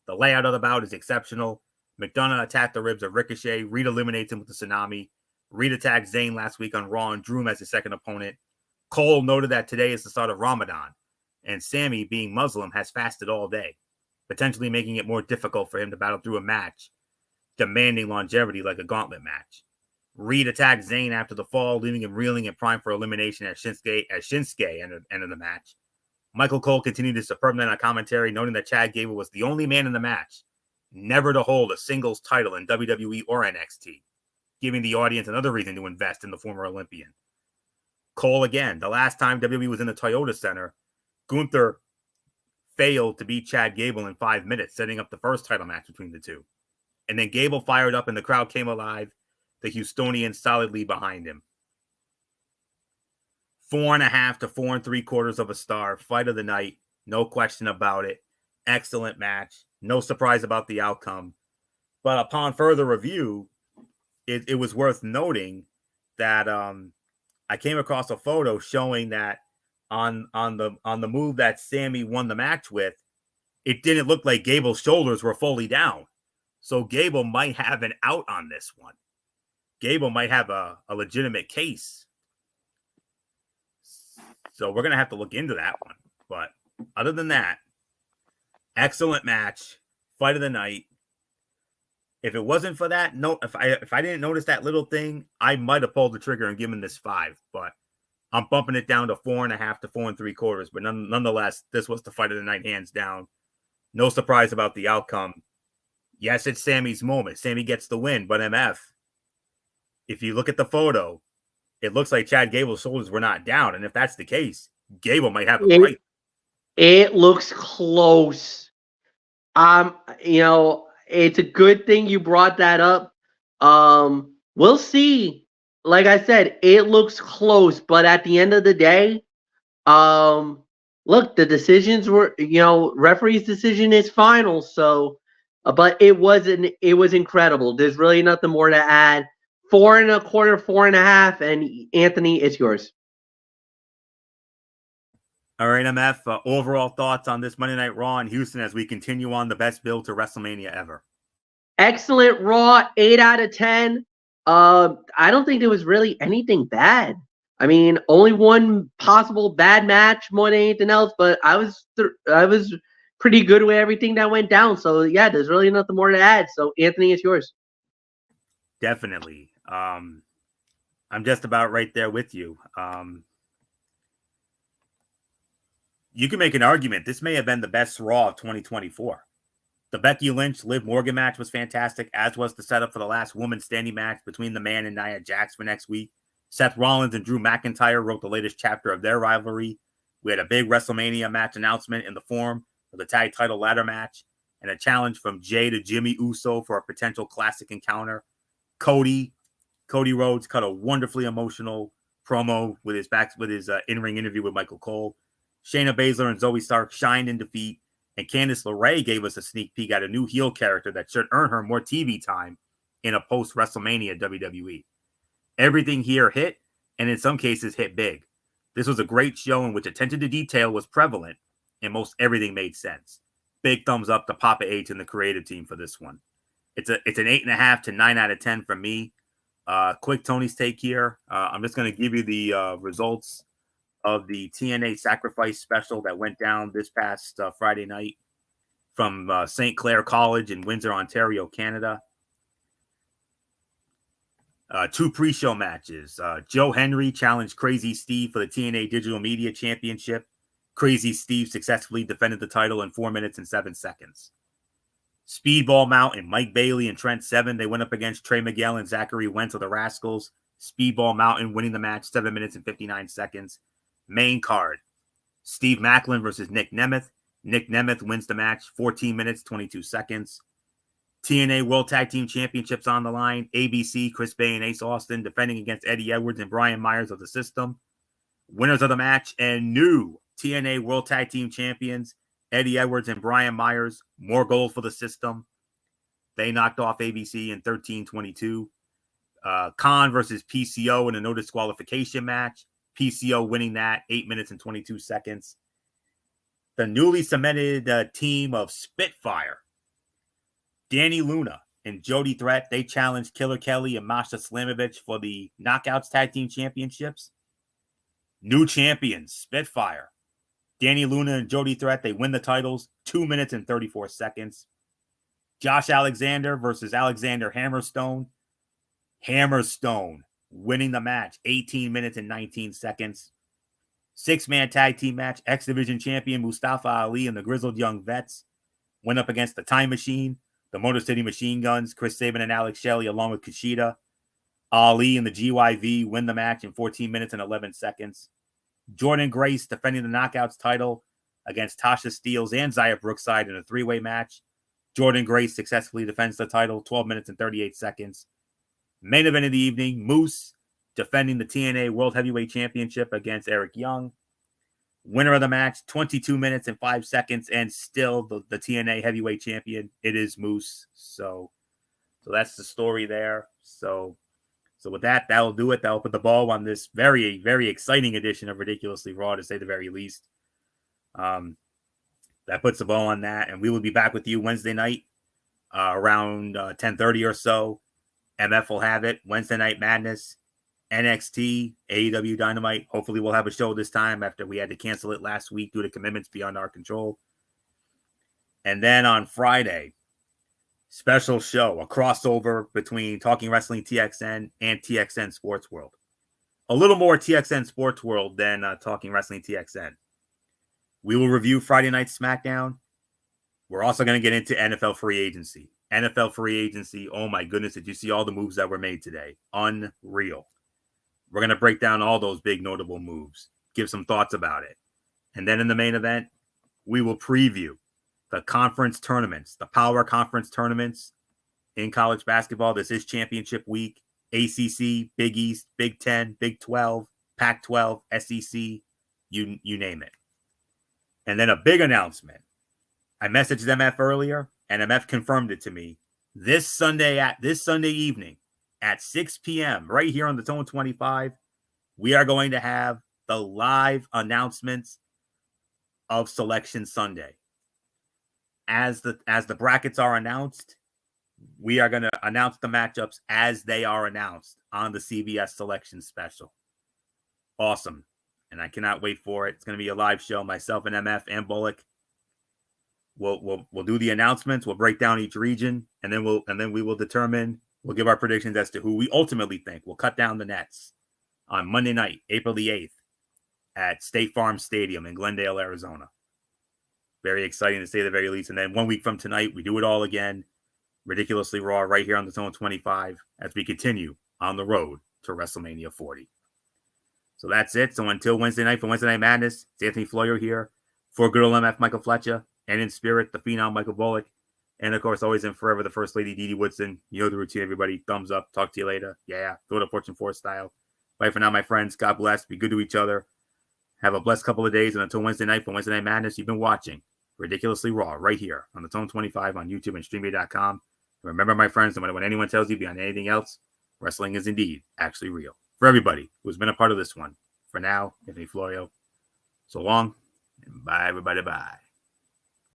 The layout of the bout is exceptional. McDonough attacked the ribs of Ricochet. Reed eliminates him with the tsunami. Reed attacked Zayn last week on Raw and drew him as his second opponent. Cole noted that today is the start of Ramadan, and Sami, being Muslim, has fasted all day, potentially making it more difficult for him to battle through a match, demanding longevity like a gauntlet match. Reed attacked Zayn after the fall, leaving him reeling and primed for elimination as Shinsuke ended the match. Michael Cole continued his superb night on commentary, noting that Chad Gable was the only man in the match never to hold a singles title in WWE or NXT, giving the audience another reason to invest in the former Olympian. Cole again, the last time WWE was in the Toyota Center, Gunther failed to beat Chad Gable in 5 minutes, setting up the first title match between the two. And then Gable fired up and the crowd came alive, the Houstonian solidly behind him. 4.5 to 4 3/4 of a star, fight of the night, no question about it. Excellent match, no surprise about the outcome. But upon further review, it was worth noting that I came across a photo showing that on the move that Sami won the match with, it didn't look like Gable's shoulders were fully down. So Gable might have an out on this one. Gable might have a legitimate case. So we're going to have to look into that one. But other than that, excellent match, fight of the night. If it wasn't for that, if I didn't notice that little thing, I might have pulled the trigger and given this 5. But I'm bumping it down to 4.5 to 4 3/4. But nonetheless, this was the fight of the night, hands down. No surprise about the outcome. Yes, it's Sami's moment. Sami gets the win, but MF, if you look at the photo, it looks like Chad Gable's shoulders were not down. And if that's the case, Gable might have a fight. It looks close. It's a good thing you brought that up. We'll see. Like I said, it looks close, but at the end of the day, look, the decisions were, referee's decision is final. So, but it was incredible. There's really nothing more to add. 4 1/4, 4.5, and Anthony, it's yours. All right, MF, overall thoughts on this Monday Night Raw in Houston as we continue on the best build to WrestleMania ever. Excellent Raw, 8 out of 10. I don't think there was really anything bad. I mean, only one possible bad match more than anything else, but I was pretty good with everything that went down. So yeah, there's really nothing more to add. So Anthony, it's yours. Definitely. I'm just about right there with you. You can make an argument. This may have been the best Raw of 2024. The Becky Lynch Liv Morgan match was fantastic, as was the setup for the last woman standing match between the Man and Nia Jax for next week. Seth Rollins and Drew McIntyre wrote the latest chapter of their rivalry. We had a big WrestleMania match announcement in the form of the tag title ladder match and a challenge from Jay to Jimmy Uso for a potential classic encounter. Cody Rhodes cut a wonderfully emotional promo with his in-ring interview with Michael Cole. Shayna Baszler and Zoe Stark shined in defeat, and Candice LeRae gave us a sneak peek at a new heel character that should earn her more TV time in a post-WrestleMania WWE. Everything here hit, and in some cases hit big. This was a great show in which attention to detail was prevalent, and most everything made sense. Big thumbs up to Papa H and the creative team for this one. It's an 8.5 to 9 out of 10 from me. Quick Tony's take here. I'm just going to give you the results of the TNA Sacrifice special that went down this past Friday night from St. Clair College in Windsor, Ontario, Canada. 2 pre-show matches. Joe Henry challenged Crazy Steve for the TNA Digital Media Championship. Crazy Steve successfully defended the title in 4 minutes and 7 seconds. Speedball Mountain, Mike Bailey and Trent Seven, they went up against Trey Miguel and Zachary Wentz of the Rascals. Speedball Mountain winning the match 7 minutes and 59 seconds. Main card, Steve Macklin versus Nick Nemeth. Nick Nemeth wins the match 14 minutes, 22 seconds. TNA World Tag Team Championships on the line. ABC, Chris Bay and Ace Austin defending against Eddie Edwards and Brian Myers of the System. Winners of the match and new TNA World Tag Team Champions, Eddie Edwards and Brian Myers. More gold for the System. They knocked off ABC in 13-22. Khan versus PCO in a no disqualification match. PCO winning that 8 minutes and 22 seconds. The newly cemented team of Spitfire, Danny Luna and Jody Threat, they challenged Killer Kelly and Masha Slamovich for the Knockouts Tag Team Championships. New champions, Spitfire. Danny Luna and Jody Threat, they win the titles 2 minutes and 34 seconds. Josh Alexander versus Alexander Hammerstone. Hammerstone winning the match 18 minutes and 19 seconds. 6-man tag team match. X Division champion Mustafa Ali and the Grizzled Young Vets went up against the Time Machine, the Motor City Machine Guns, Chris Sabin and Alex Shelley, along with Kushida. Ali and the GYV win the match in 14 minutes and 11 seconds. Jordan Grace defending the Knockouts title against Tasha Steelz and Zaya Brookside in a 3-way match. Jordan Grace successfully defends the title 12 minutes and 38 seconds. Main event of the evening, Moose defending the TNA World Heavyweight Championship against Eric Young. Winner of the match, 22 minutes and 5 seconds, and still the TNA Heavyweight Champion. It is Moose. So that's the story there. So with that, that'll do it. That'll put the ball on this very, very exciting edition of Ridiculously Raw, to say the very least. That puts the ball on that, and we will be back with you Wednesday night around 10:30 or so. MF will have it. Wednesday Night Madness, NXT, AEW Dynamite. Hopefully we'll have a show this time after we had to cancel it last week due to commitments beyond our control. And then on Friday, special show, a crossover between Talking Wrestling TXN and TXN Sports World. A little more TXN Sports World than Talking Wrestling TXN. We will review Friday Night SmackDown. We're also going to get into NFL free agency. NFL free agency, oh my goodness, did you see all the moves that were made today? Unreal. We're going to break down all those big notable moves, give some thoughts about it. And then in the main event, we will preview the conference tournaments, the power conference tournaments in college basketball. This is championship week. ACC, Big East, Big 10, Big 12, Pac-12, SEC, you name it. And then a big announcement. I messaged MF earlier, and MF confirmed it to me. This Sunday evening at 6 p.m. right here on the Tone 25, we are going to have the live announcements of Selection Sunday. As the brackets are announced, we are going to announce the matchups as they are announced on the CBS Selection Special. Awesome. And I cannot wait for it. It's going to be a live show, myself and MF and Bullock. we'll do the announcements. We'll break down each region, and then we will determine. We'll give our predictions as to who we ultimately think will cut down the nets on Monday night, April the 8th, at State Farm Stadium in Glendale, Arizona. Very exciting to say the very least. And then 1 week from tonight, we do it all again, Ridiculously Raw, right here on the Zone 25, as we continue on the road to WrestleMania 40. So that's it. So until Wednesday night for Wednesday Night Madness, it's Anthony Floyer here for good old MF Michael Fletcher, and in spirit, the Phenom Michael Bullock, and of course, always and forever, the First Lady Dee Dee Woodson. You know the routine, everybody. Thumbs up. Talk to you later. Yeah, throw it up Fortune 4 style. Bye for now, my friends. God bless. Be good to each other. Have a blessed couple of days. And until Wednesday night for Wednesday Night Madness, you've been watching Ridiculously Raw right here on the Zone 25 on YouTube and StreamYard.com. Remember, my friends, no matter what anyone tells you beyond anything else, wrestling is indeed actually real. For everybody who's been a part of this one, for now, Anthony Florio, so long, and bye, everybody, bye.